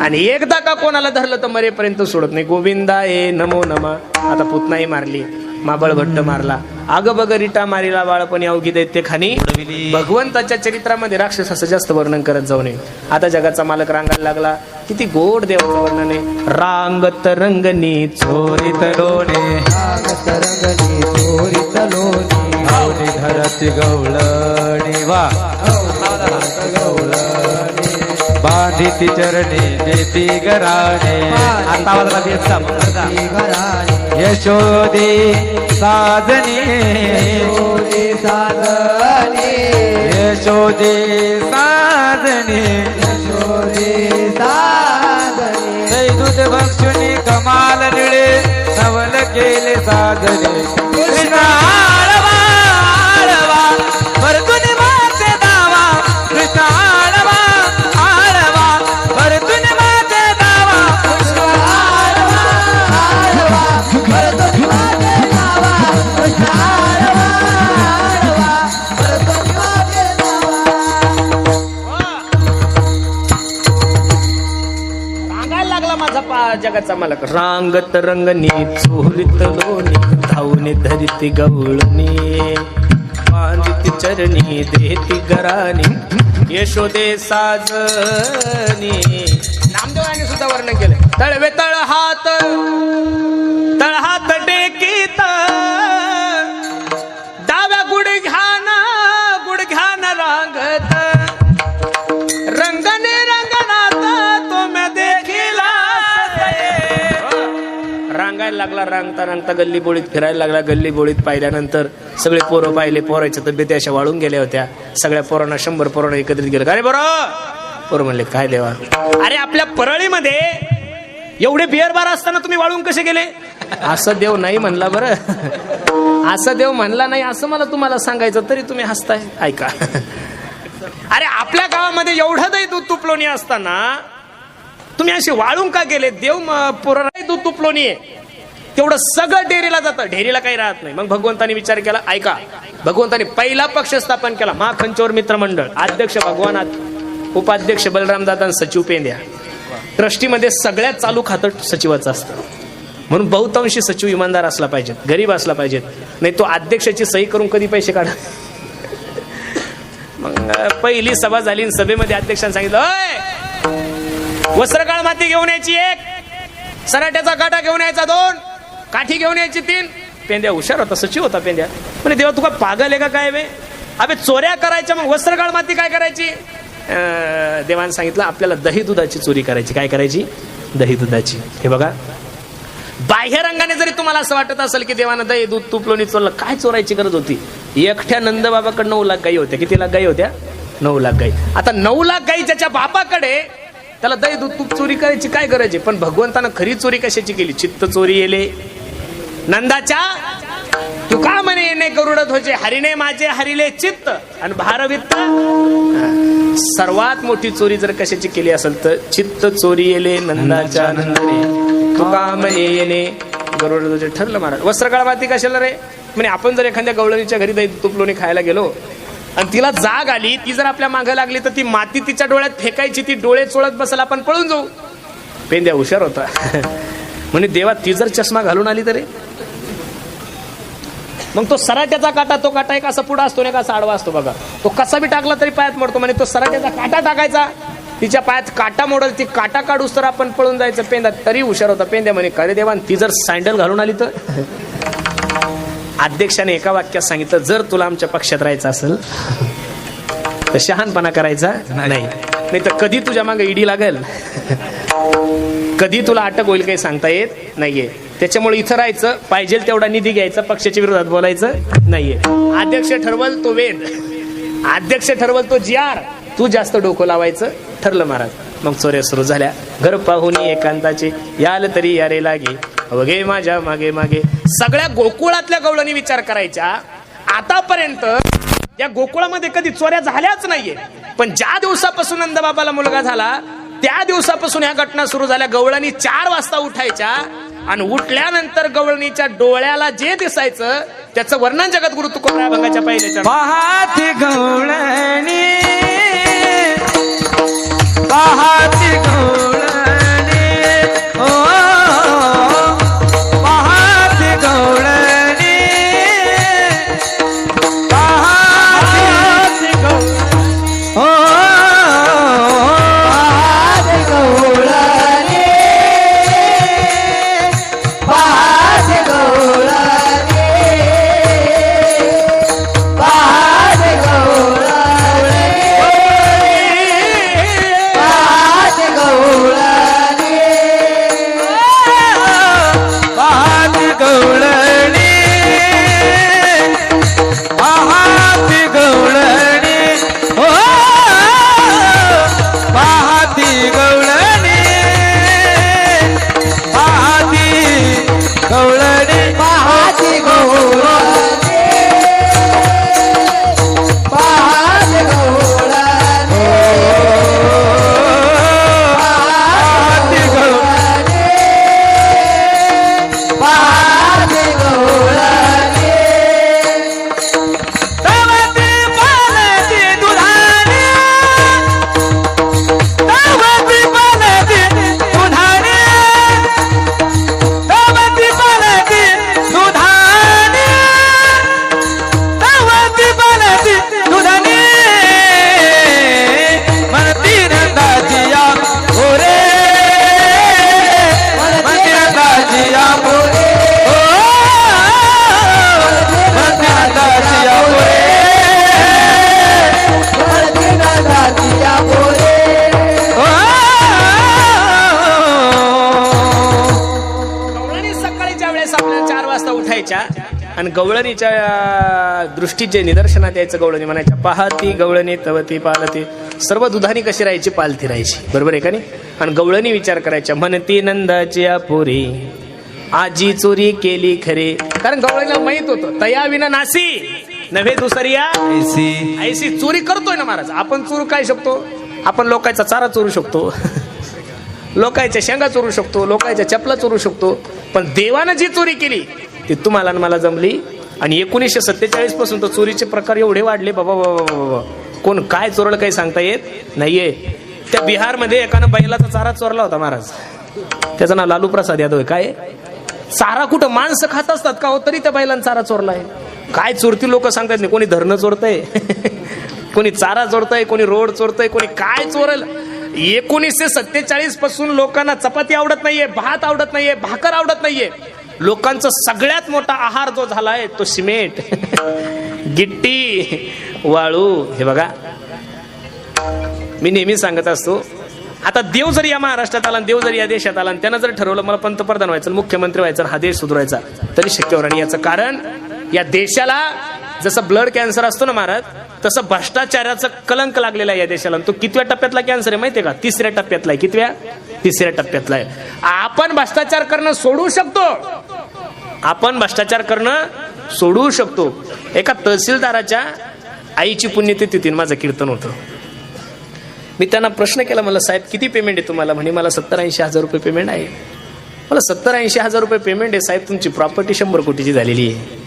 आणि एकदा का कोणाला धरलं तर मरेपर्यंत सोडत नाही. गोविंदा ए नमो नमा. आता पुतनाही मारली, माबळ भट्ट मारला, आग बग रिटा मारिला बाळपणी अवघी दैत्य खानी. भगवंताच्या चरित्रामध्ये राक्षसाचं जास्त वर्णन करत जाऊ नये. आता जगाचा मालक रांगायला लागला. किती गोड देवाचं वर्णन आहे. रांगत रंगनी चोरीत लोणे, तरंगणी चोरीत लोणी, आवडी धरती गवळणी, वा गवळणी, बांधिती चरणी देती घराणे. आता वाजला बेसचा घराणे. यशोदे साजनी, यशोदे साजनी, यशोदे साजनी, यशोदे साजनी. दैदूत भक्षुनी कमाल निळे, नवल केले साजने. कृष्ण आळवा आळवा भरतुनी माते दावा, कृष्ण आळवा आळवा भरतुनी माते दावा, कृष्ण आळवा आळवा भरतुनी माते दावा, कृष्ण आळवा आळवा भरतुनी माते दावा. रांगायला लागला माझा जगाचा मालक. रांगत रंगनी चोरीत लोणी, धावणे धरिती गवळणी, बांधिती चरणी देती घराणी, यशोदे साजनी. नामदेवाने सुद्धा वर्णन केलं. तळवे तळहात टेकीत, डाव्या गुडघ्यान रांगत, रंगने रंगनात तुम्ही देखीला. रांगायला लागला. रांगता रांगता गल्ली बोळीत फिरायला लागला. गल्ली बोळीत पाहिल्यानंतर सगळे पोरं पाहिले. पोराच्या तब्येती अशा वाळून गेल्या होत्या. सगळ्या पोरांना 100 पोरांना एकत्रित गेलं. अरे पोरं म्हणले, काय देवा, अरे आपल्या परळीमध्ये एवढे बिअर बार असताना तुम्ही वाळून कसे गेले? असं देव नाही म्हणला. बरं असं देव म्हणला नाही असं मला तुम्हाला सांगायचं, तरी तुम्ही हसताय. ऐका, अरे आपल्या गावामध्ये एवढं दही दूध तुपलोणी असताना तुम्ही असे वाळून का गेले? देव पुरा दूध तुपलोणी आहे, तेवढं सगळं डेअरीला जातं, डेअरीला काही राहत नाही. मग भगवंतानी विचार केला. ऐका, भगवंतानी पहिला पक्ष स्थापन केला, महाखंचोर मित्र मंडळ. अध्यक्ष भगवानात, उपाध्यक्ष बलराम दादा, सचिव पेंद्या. ट्रस्टीमध्ये सगळ्यात चालू खातं सचिवाचं असतं. म्हणून बहुतांशी सचिव इमानदार असला पाहिजे, गरीब असला पाहिजे, नाही तो अध्यक्षाची सही करून कधी पैसे काढा. मग पहिली सभा झाली. सभेमध्ये अध्यक्षांनी सांगितलं, वस्त्रकाळ माती घेऊन यायची 1, सराट्याचा काटा घेऊन यायचा 2, काठी घेऊन यायची 3. पेंद्या हुशार होता, सचिव होता पेंद्या. म्हणजे देवा तुका पागल आहे का काय वे? अबे चोऱ्या करायच्या, मग वस्त्रगाळ माती काय करायची? देवाने सांगितलं आपल्याला दही दुधाची चोरी करायची. काय करायची? दही दुधाची. हे बघा, बाह्य रंगाने जरी तुम्हाला असं वाटत असेल की देवानं दही दूध तूप लोणी चोरलं, काय चोरायची गरज होती? एकट्या नंदबाबाकडे 9 लाख गायी होत्या. किती लाख गायी होत्या? 9 लाख गायी. आता 9 लाख गायी ज्याच्या बापाकडे, त्याला दही दूध तूप चोरी करायची काय गरज आहे? पण भगवंतानं खरी चोरी कशाची केली? चित्त चोरी येले नंदाच्या. तू का म्हणे येणे गरुडत होचे, हरिणे माझे हरिले चित्त आणि भारवित्त. सर्वात मोठी चोरी जर कशाची केली असेल तर चित्त चोरी येले नंदाच्या नंदने. तू का म्हणे येणे गरुडत होचे. ठरलं महाराज. वस्त्रकाळ माती कशाला रे? म्हणजे आपण जर एखाद्या गवळणीच्या घरी दही तूप लोणी खायला गेलो आणि तिला जाग आली, ती जर आपल्या मागे लागली तर ती माती तिच्या डोळ्यात फेकायची. ती डोळे चोळत बसला, आपण पळून जाऊ. पेंद्या हुशार होता म्हणजे देवा ती जर चष्मा घालून आली तर मग तो सराट्याचा काटा, तो काटा एक असा पुढा असतो ना, असा आडवा असतो बघा, तो कसा बी टाकला तरी पायात मोडतो. म्हणजे तो सराट्याचा काटा टाकायचा, तिच्या पायात काटा मोडल, ती काटा काढूस तर आपण पळून जायचं. पेंदा तरी हुशार होता. पेंद्या म्हणे खरे देवान ती जर सँडल घालून आली तर. अध्यक्षाने एका वाक्यात सांगितलं, जर तुला आमच्या पक्षात राहायचं असेल तर शहाणपणा करायचा नाही तर कधी तुझ्या मागे ईडी लागेल, कधी तुला अटक होईल काही सांगता येत नाहीये. त्याच्यामुळे इथं राहायचं, पाहिजे तेवढा निधी घ्यायचा, पक्षाच्या विरोधात बोलायचं नाहीये. अध्यक्ष ठरवल तो वेद, अध्यक्ष ठरवल तो GR, तू जास्त डोकं लावायचं. ठरलं महाराज. मग चोऱ्या सुरू झाल्या. घर पाहुणी एकांताची याल तरी यारे लागे, अवघे माझ्या मागे मागे. सगळ्या गोकुळातल्या गवळणी विचार करायच्या, आतापर्यंत या गोकुळामध्ये कधी चोऱ्या झाल्याच नाहीये. पण ज्या दिवसापासून नंदबाबाला मुलगा झाला त्या दिवसापासून ह्या घटना सुरू झाल्या. गवळणी 4 वाजता उठायच्या आणि उठल्यानंतर गवळणीच्या डोळ्याला जे दिसायचं त्याचं वर्णन जगद्गुरु तुकोबराय अभंगाच्या पहिल्याच्या. पाहती गवळणी, पाहती गवळणी, ओ पाहती गवळणी, पाहती गवळणी, ओ पाहती गवळणी, पाहती गवळणी, पाहती गवळणी, पाहती गवळणी, पाहती गवळणी, पाहती गवळणी, ओ पाहती गवळणी, पाहती गवळणी, पाहती गवळणी, पाहती गवळणी, पाहती गवळणी, पाहती गवळणी. तवती पालती दुधाने, तवती पालती दुधाने, तवती पालती दुधाने, तवती पालती दुधाने. म्हणती नंदाजिया मोरे, म्हणती नंदाजिया मोरे, ओ म्हणती नंदाजिया मोरे, म्हणती नंदाजिया मोरे, ओ. गवळणी सकाळी ज्या वेळेस आपल्याला 4 वाजता उठायच्या आणि गवळणीच्या दृष्टीत जे निदर्शनात यायचं, गवळणी म्हणायच्या पाहती गवळणी तवती पालती. सर्व दुधानी कशी राहायची? पालथी राहायची. बरोबर आहे का नाही? आणि गवळणी विचार करायच्या, म्हणती नंदाची पोरी आजी चोरी केली खरे. कारण गवळणीला माहित होतं तया विना नासी नव्हे दुसरिया ऐसी. चोरी करतोय ना महाराज आपण. चोरू काय शकतो आपण? लोकांचा चारा चोरू शकतो, लोकांच्या शेंगा चोरू शकतो, लोकांच्या चपला चोरू शकतो. पण देवानं जी चोरी केली ती तुम्हाला आणि मला जमली. आणि 1947 पासून तर चोरीचे प्रकार एवढे वाढले बाबा बाबा बाबा. कोण काय चोरलं काही सांगता येत नाहीये. त्या बिहारमध्ये एकानं बैलाचा चारा चोरला होता महाराज. त्याचं नाव लालू प्रसाद यादव आहे. काय चारा कुठं माणसं खात असतात का हो, तरी त्या बैलांना चारा चोरलाय. काय चोरती लोक सांगतात नाही. कोणी धरणं चोरतय, कोणी चारा चोरतय, कोणी रोड चोरतय, कोणी काय चोरल. 1947 पासून लोकांना चपाती आवडत नाहीये, भात आवडत नाहीये, भाकर आवडत नाहीये. लोकांचा सगळ्यात मोठा आहार जो झालाय तो सिमेंट, गिट्टी, वाळू. हे बघा, मी नेहमी सांगत असतो, आता देव जरी या महाराष्ट्रात आला, देव जरी या देशात आला, आणि त्यानं जर ठरवलं मला पंतप्रधान व्हायचं, मुख्यमंत्री व्हायचं, हा देश सुधारायचा, तरी शक्य होणार नाही. याचं कारण या देशाला जसं ब्लड कॅन्सर असतो ना महाराज, तसं भ्रष्टाचाराचं कलंक लागलेला आहे या देशाला. तो कितव्या टप्प्यातला कॅन्सर आहे माहितीये का? 3ऱ्या टप्प्यातला आहे. कितव्या? 3ऱ्या टप्प्यातला आहे. आपण भ्रष्टाचार करणं सोडू शकतो. आपण भ्रष्टाचार करणं सोडू शकतो. एका तहसीलदाराच्या आईची पुण्यतिथी माझं कीर्तन होतं. मी त्यांना प्रश्न केला, मला साहेब किती पेमेंट आहे तुम्हाला? म्हणे मला 70-80 हजार रुपये पेमेंट आहे. मला 70-80 हजार रुपये पेमेंट आहे साहेब, तुमची प्रॉपर्टी 100 कोटीची झालेली आहे.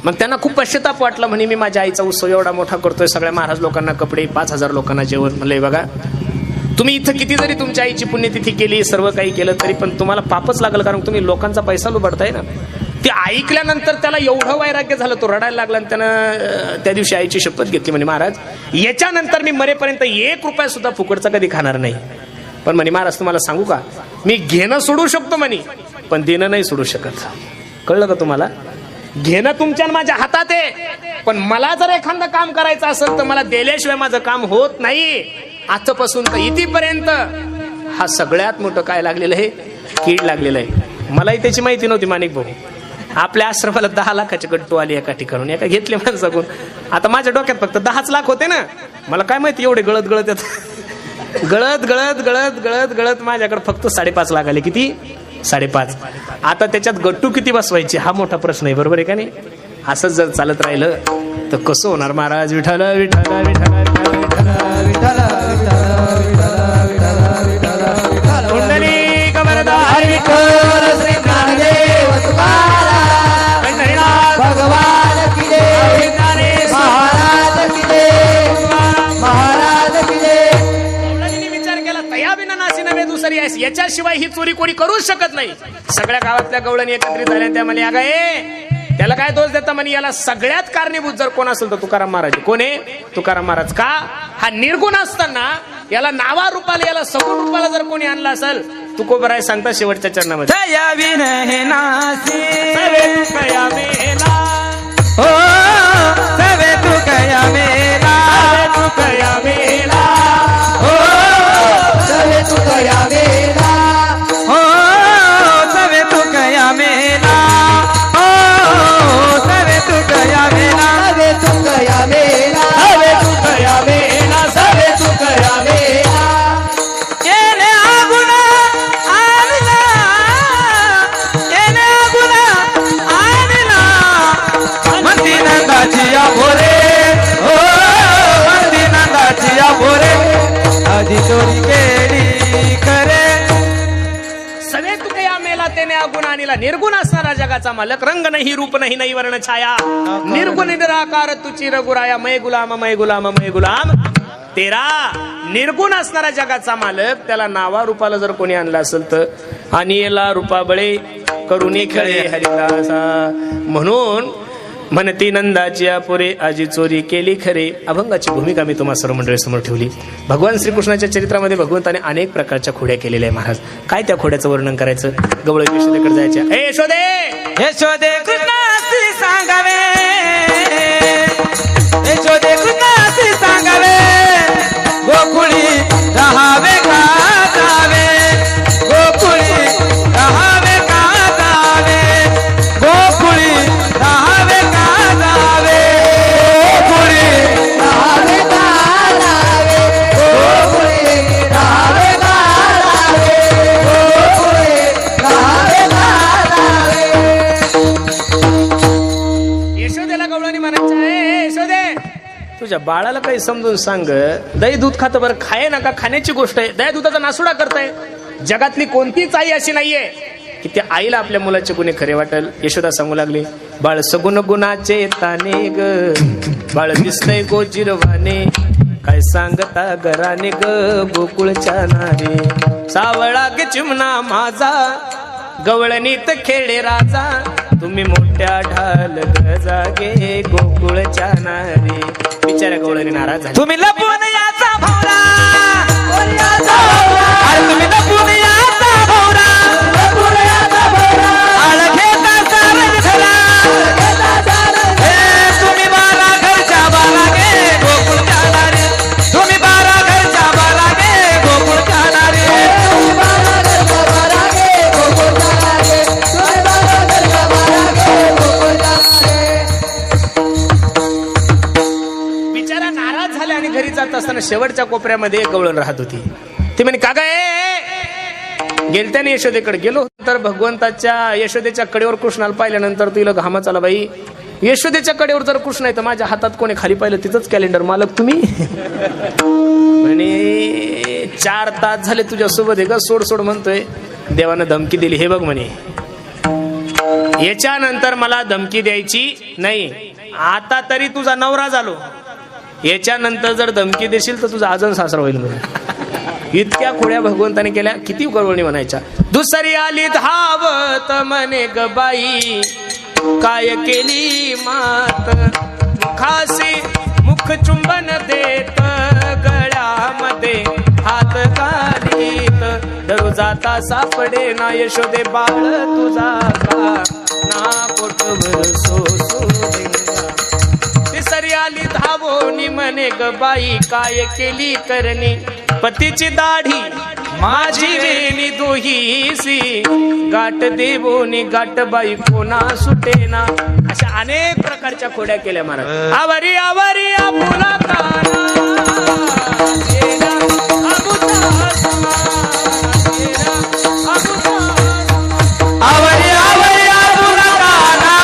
मग त्यांना खूप पश्चाताप वाटला. म्हणे मी माझ्या आईचा उत्सव एवढा मोठा करतोय, सगळ्या महाराज लोकांना कपडे, 5000 लोकांना जेवण. म्हणलं बघा, तुम्ही इथं किती जरी तुमच्या आईची पुण्यतिथी केली, सर्व काही केलं, तरी पण तुम्हाला पापच लागलं, कारण तुम्ही लोकांचा पैसा लुबाडताय ना. ते ऐकल्यानंतर त्याला एवढं वैराग्य झालं, तो रडायला लागला, आणि त्यानं त्या दिवशी आईची शपथ घेतली. म्हणे महाराज, याच्यानंतर मी मरेपर्यंत 1 रुपया सुद्धा फुकटचा कधी खाणार नाही. पण म्हणे महाराज तुम्हाला सांगू का, मी घेणं सोडू शकतो म्हणे, पण देणं नाही सोडू शकत. कळलं का तुम्हाला? घेणं तुमच्या माझ्या हातात आहे, पण मला जर एखादं काम करायचं असेल तर मला दिल्याशिवाय माझं काम होत नाही. आजपासून तर इथेपर्यंत हा सगळ्यात मोठं काय लागलेलं आहे, कीड लागलेलं आहे. मलाही त्याची माहिती नव्हती. माणिक भाऊ, आपल्या आश्रमाला 10 लाखाचे गट्टू आले एका ठिकाणून, एका घेतले माणसाकडून. आता माझ्या डोक्यात फक्त 10च लाख होते ना, मला काय माहिती एवढे गळत गळत येत, गळत गळत गळत गळत गळत माझ्याकडे फक्त 5.5 लाख आले. किती? 5.5. आता त्याच्यात गट्टू किती बसवायचे हा मोठा प्रश्न आहे. बरोबर आहे का नाही? असंच जर चालत राहिलं तर कसं होणार महाराज? विठ्ठल विठ्ठल विठ्ठल विठ्ठल कुंडली कमरदार विठ्ठल श्री ज्ञानदेव तुकाराम पंढरीनाथ भगवान की जय, महाराज की जय, महाराज की जय. विचार केला, तयाबिना नाशी नव्हे दुसरी आहे, याच्याशिवाय ही चोरी कोणी करूच शकत नाही. सगळ्या गावातल्या गवळणी एकत्रित झाल्या. त्या म्हणे अगं त्याला काय दोष देता म्हणे, याला सगळ्यात कारणीभूत जर कोण असेल तर तुकाराम महाराज. कोण आहे? तुकाराम महाराज. का? हा निर्गुण असताना याला नावा रूपाला, याला सगुण रूपाला जर कोणी आणला असेल, तुकोबराय सांगता शेवटच्या चरणामध्ये, तयाविन हे नासी सवे तुकया मेला, हो सवे तुकया मेला, सवे तुकया मेला, हो सवे तुकया मेला, हो सवे तुकया मेला, हो सवे तुकया मेला, सवे तुकया मेला, सवे तुकया मेला, सवे तुकया मेला. येणे आगुना आणला, येणे आगुना आणला, मंदी नंदाची या भोरे, हो मंदी नंदाची या भोरे, आधी चोरी केली खरे. सवे तुकया मेला त्याने अगुण आणला. निर्गुण असणारा जगाचा मालक, रंग नाही रूप नाही नाही वर्ण छाया, निर्गुण निराकार तुची रघुराया, मय गुलाम मय गुलाम मय गुलाम तेरा. निर्गुण असणारा जगाचा मालक, त्याला नावा रूपाला जर कोणी आणला असेल तर, आणि याला रूपाबळे करुणी खेळे हरिदासा. म्हणून म्हणती नंदाची पुरे आजी चोरी केली खरे. अभंगाची भूमिका मी तुम्हा सर्व मंडळी समोर ठेवली. भगवान श्रीकृष्णाच्या चरित्रामध्ये भगवंताने अनेक प्रकारच्या खोड्या केलेल्या आहे महाराज. काय त्या खोड्याचं वर्णन करायचं? गवळ यशोदेकडे जायच्या. हे यशोदे, यशोदे कृष्णासी सांगावे, यशोदे कृष्णासी सांगावे, गोकुळी राहावे का जावे, गोकुळी राहावे का जावे, गोकुळी राहावे का जावे, गोकुळी राहावे का राहावे, गोकुळे राहावे का राहावे, गोकुळे राहावे का राहावे. यशोदेला गवळणी म्हणायचं, हे यशोदे, तुझ्या बाळाला काही समजून सांग. दही दूध खातं बरं, खाय नका खाण्याची गोष्ट आहे. दही दुधाचा नासुडा करताय. जगातली कोणतीच आई अशी नाहीये की त्या आईला आपल्या मुलाचे गुन्हे खरे वाटेल. यशोदा सांगू लागली, बाळ सगुण गुणाचे ताने ग, बाळ दिसतय गोजिरवाने, काय सांगता घराने ग गोकुळच्या नारे. सावळा ग चिमणा माझा, गवळणीत खेळे राजा, तुम्ही मोठ्या ढाल गजागे गोकुळच्या नारे. बिचाऱ्या गवळणी नाराज झाली. तुम्ही लपून याचा भवरा, कोण्याचा भवरा, अरे तुम्ही लपून याचा भवरा, कोण्याचा भवरा, आळ घेता सारंग धरा, घेता सारंग, हे तुम्ही मला घरच्या शेवटच्या कोपऱ्यामध्ये एक गवळण राहत होती. ती म्हणे का गे गेलत्याने यशोदेकडे गेलो तर भगवंताच्या यशोदेच्या कडेवर कृष्णाला पाहिल्यानंतर तिला घामाच आला. बाई यशोदेच्या कडेवर जर कृष्ण आहे तर माझ्या हातात कोणी खाली पाहिलं तिथंच कॅलेंडर मालक तुम्ही. म्हणे 4 तास झाले तुझ्या सोबत आहे का सोड सोड म्हणतोय. देवानं धमकी दिली. हे बघ म्हणे याच्यानंतर मला धमकी द्यायची नाही. आता तरी तुझा नवरा झालो, याच्यानंतर जर धमकी देशील तर तुझा आजन सासरा होईल म्हणून. इतक्या खोड्या भगवंताने केल्या. किती गरवणी म्हणायच्या. दुसरी आली धावत म्हणे ग बाई काय केली मात, खासी मुख चुंबन देत गळ्यामध्ये हात घालीत, धरू जाता सापडे ना यशोदे बाळ तुझा का ना पोटभर सोसू देगा. तिसरी आली धावोनी म्हणे ग बाई काय केली करणी, पतीची दाढी माझी वेणी दोहीसी, गाठ देवोनी गाठ बाई कोणा सुटेना. अशा अनेक प्रकारच्या खोड्या केल्या महाराज. आवरी आवरी आपुला काना गेला, अमुता गेला, अमुता. आवरी आवरी आपुला काना,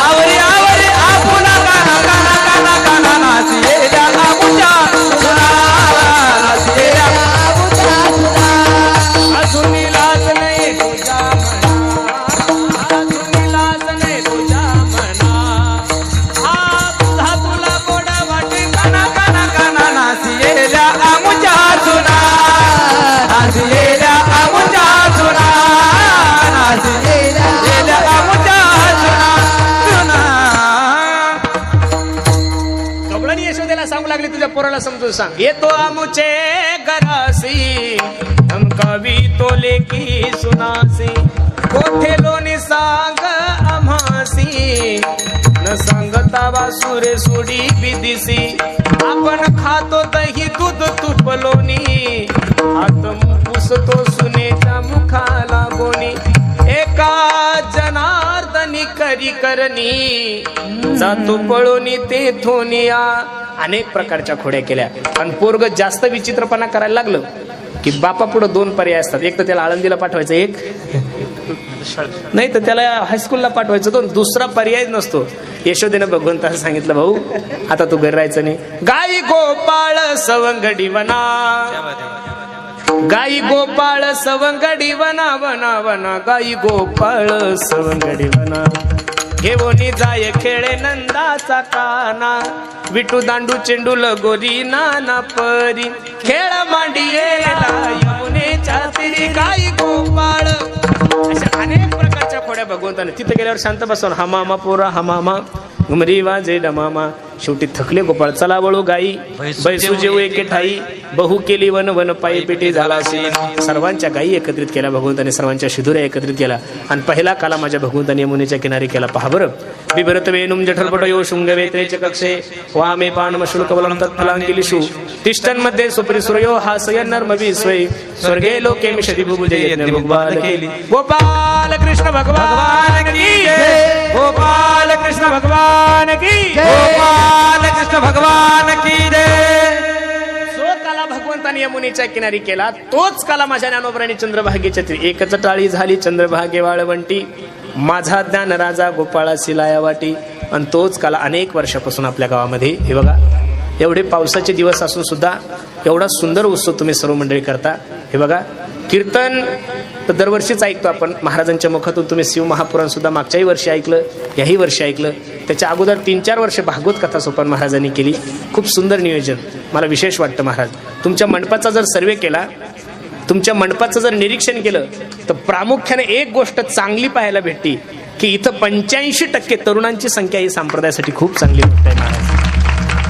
आवरी आवरी आपुला काना, काना काना काना नाचलेल्या आमुच्या सुना, नाचलेल्या अजून लाज नाही तुझ्या मना, अजून लाज नाही तुझ्या मना, हा तुझा तुला गोड वाटे काना काना काना नाचलेल्या आमुच्या सुना, नाचलेल्या आमुच्या सुना, नाचलेल्या आमुच्या सुना. कबळणी यशोदेला सांगू लागली तुझ्या पोराला समजून सांग. येतो आमुचे घरासी हम कवी तोले की सुनासी, कोठे लोणी सांग आम्हासी, न सांगता वासुरे सोडी बिदिसी, आपण खातो दही दूध तूप लोणी, हात पुसतो सुनेच्या मुखाला गोणी, एका जनार्दनी करी करणी, जातो पळोनी ते थोनिया. अनेक प्रकारच्या खोड्या केल्या. आणि पोरग जास्त विचित्रपणा करायला लागलं की बापा पुढे 2 पर्याय असतात. एक तर त्याला आळंदीला पाठवायचं, एक नाही तर त्याला हायस्कूलला पाठवायचं. तो दुसरा पर्याय नसतो. यशोदेनं भगवंताला सांगितलं भाऊ आता तू घरी राहायचं नाही. गाई गोपाळ सवंगडी वना, गाई गोपाळ सवंगडी वना वना वना, गाई गोपाळ सवंगडी वना, घेऊनी जाय खेळे नंदाचा काना, विटू दांडू चेंडू लगोरी नाना परी, खेळ मांडियेला यमुनेच्या तीरी, गाई गोपाळ. अशा अनेक प्रकारच्या खोड्या भगवंताने. तिथे गेल्यावर शांत बसवून हा मामा पोरा हा मामा घुमरी वाजे डमामा. शेवटी थकले गोपाळ चला वळू गाई, बैसू जेऊ एके ठाई, बहु केली वन वन पायी पेटी झाला. सर्वांच्या गायी एकत्रित केल्या भगवंताने, सर्वांच्या शिदुऱ्या एकत्रित केला. आणि पहिला काला माझ्या भगवंताने यमुनेच्या किनारी केला. पहा बरं. बिभरत वेणुम जठरपट यो शृंग वेत्रेच कक्षे, वामे पानम शुल्कवलम तत्फलांकिलिषु, तिष्ठन्मध्ये सुप्रिसुरयो हासयन् नर्मविस्वै, स्वर्गे लोके मिषति बुभुजे यज्ञ भगवान केली. गोपाल कृष्ण भगवान की जय, गोपाल कृष्ण भगवान की जय, गोपाल कृष्ण भगवान की जय. जो काला भगवंताने यमुनेच्या किनारी केला तोच काला माझ्या ज्ञानोबरांनी चंद्रभागेच्या तीरी. एकच टाळी झाली चंद्रभागे वाळवंटी, माझा ज्ञान राजा गोपाळासी लाया वाटी. आणि तोच काला अनेक वर्षापासून आपल्या गावामध्ये. हे बघा एवढे पावसाचे दिवस असून सुद्धा एवढा सुंदर उत्सव तुम्ही सर्व मंडळी करता. हे बघा कीर्तन तर दरवर्षीच ऐकतो आपण महाराजांच्या मुखातून. तुम्ही शिव महापुराण सुद्धा मागच्याही वर्षी ऐकलं, याही वर्षी ऐकलं. त्याच्या अगोदर 3-4 वर्ष भागवत कथा सोपान महाराजांनी केली. खूप सुंदर नियोजन. मला विशेष वाटतं महाराज तुमच्या मंडपाचा जर सर्वे केला, तुमच्या मंडपाचं जर निरीक्षण केलं तर प्रामुख्याने एक गोष्ट चांगली पाहायला भेटते की इथं 85% तरुणांची संख्या ही संप्रदायासाठी खूप चांगली गोष्ट आहे महाराज.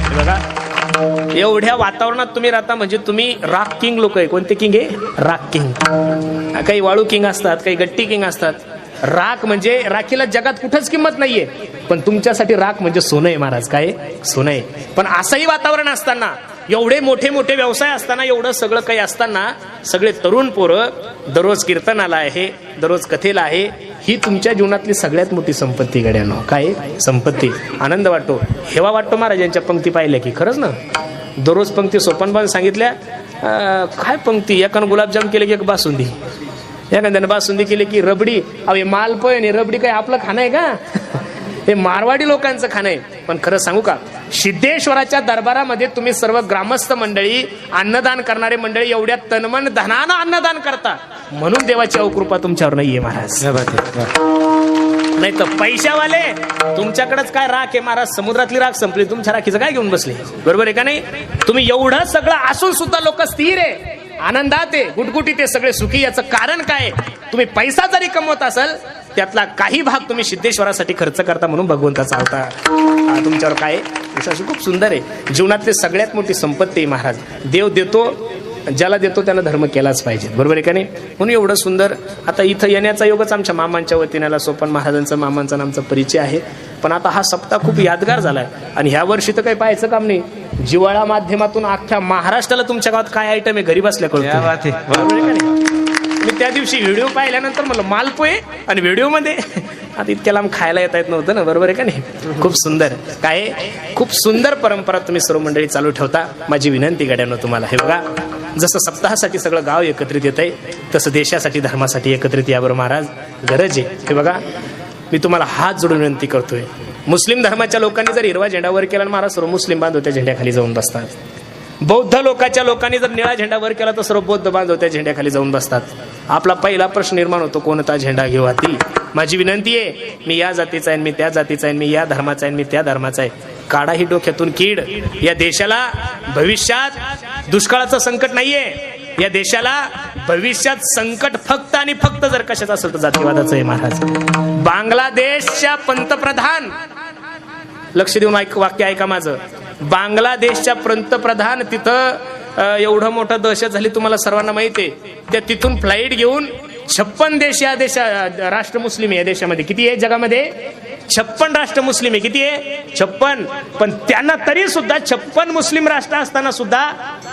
हे बघा एवढ्या वातावरणात तुम्ही राहता म्हणजे तुम्ही राक किंग लोक आहे. कोणते किंग आहे? राक किंग. काही वाळू किंग असतात, काही गट्टी किंग असतात. राख म्हणजे राखीला जगात कुठंच किंमत नाहीये, पण तुमच्यासाठी राख म्हणजे सोनं आहे महाराज. काय सोनं आहे. पण असंही वातावरण असताना, एवढे मोठे मोठे व्यवसाय असताना, एवढं सगळं काही असताना, सगळे तरुण पोरं दररोज कीर्तनाला आहे, दररोज कथेला आहे. ही तुमच्या जीवनातली सगळ्यात मोठी संपत्ती गड्यानो. काय संपत्ती. आनंद वाटतो, हेवा वाटतो महाराजांच्या पंक्ती पाहिल्या की. खरंच ना, दररोज पंक्ती सोपानबान सांगितल्या. काय पंक्ती, एकानं गुलाबजाम केले की एक बासुंदी, एखाद्यानं बासुंदी केली की रबडी. अवे मालपोय आणि रबडी काय आपलं खाणं आहे का? हे मारवाडी लोकांचं खाणं आहे. पण खरं सांगू का, सिद्धेश्वराच्या दरबारामध्ये तुम्ही सर्व ग्रामस्थ मंडळी, अन्नदान करणारे मंडळी एवढ्या तनमन धनानं अन्नदान करता, म्हणून देवाची अवकृपा तुमच्यावर नाहीये महाराज. नाही तर पैशावाले तुमच्याकडेच काय राख आहे महाराज, समुद्रातली राख संपली, तुमच्या राखीचं काय घेऊन बसले. बरोबर आहे का नाही. तुम्ही एवढं सगळं असून सुद्धा लोक स्थिर आहे, आनंदात आहे, गुटगुटीत आहे, सगळे सुखी. याचं कारण काय? तुम्ही पैसा जरी कमवत असाल, त्यातला काही भाग तुम्ही सिद्धेश्वरासाठी खर्च करता, म्हणून भगवंताचा अवतार तुमच्यावर काय विश्वास. खूप सुंदर आहे. जीवनातली सगळ्यात मोठी संपत्ती आहे महाराज. देव देतो, ज्याला देतो त्यानं धर्म केलाच पाहिजे. बरोबर आहे का नाही. म्हणून एवढं सुंदर. आता इथं येण्याचा योगच आमच्या मामांच्या वतीने, सोपान महाराजांचा मामांचा नामचा परिचय आहे. पण आता हा सप्ताह खूप यादगार झालाय. आणि ह्या वर्षी तर काही पाहायचं काम नाही, जिव्हाळा माध्यमातून अख्ख्या महाराष्ट्राला तुमच्या गावात काय आयटम आहे घरी बसल्या कळतं. बरोबर आहे का नाही. मी त्या दिवशी व्हिडिओ पाहिल्यानंतर मला मालपोय आणि व्हिडिओ मध्ये आता इतक्या लांब खायला येता येत नव्हतं ना. बरोबर आहे का नाही. खूप सुंदर. काय खूप सुंदर परंपरा तुम्ही सर्व मंडळी चालू ठेवता. माझी विनंती गड्यानो तुम्हाला, हे बघा, जसं सप्ताहासाठी सगळं गाव एकत्रित येत आहे, तसं देशासाठी धर्मासाठी एकत्रित यावर महाराज गरज आहे. हे बघा, मी तुम्हाला हात जोडून विनंती करतोय. मुस्लिम धर्माच्या लोकांनी जर हिरवा झेंडा वर केला, महाराज सर्व मुस्लिम बांधव त्या झेंड्याखाली जाऊन बसतात. बौद्ध लोकांनी जर निळा झेंडा वर केला तर सर्व बौद्ध बांधव त्या झेंड्याखाली जाऊन बसतात. आपला पहिला प्रश्न निर्माण होतो, कोणता झेंडा घेऊ हाती. माझी विनंती आहे, मी या जातीचा आहे, मी त्या जातीचा आहे, मी या धर्माचा आहे, मी त्या धर्माचा आहे. काढा ही डोक्यातून कीड. या देशाला भविष्यात दुष्काळाचं संकट नाहीये. या देशाला भविष्यात संकट फक्त आणि फक्त जर कशाचं असेल तर जातीवादाचं आहे महाराज. बांगलादेशच्या पंतप्रधान, लक्ष देऊन वाक्य ऐका माझं, बांगलादेशच्या पंतप्रधान तिथं एवढं मोठं दहशत झाली तुम्हाला सर्वांना माहिती आहे. त्या तिथून फ्लाईट घेऊन 56 देश, या राष्ट्र मुस्लिम आहे या देशामध्ये. किती आहे जगामध्ये? 56 राष्ट्र मुस्लिम आहे. किती आहे? 56. पण त्यांना तरी सुद्धा 56 मुस्लिम राष्ट्र असताना सुद्धा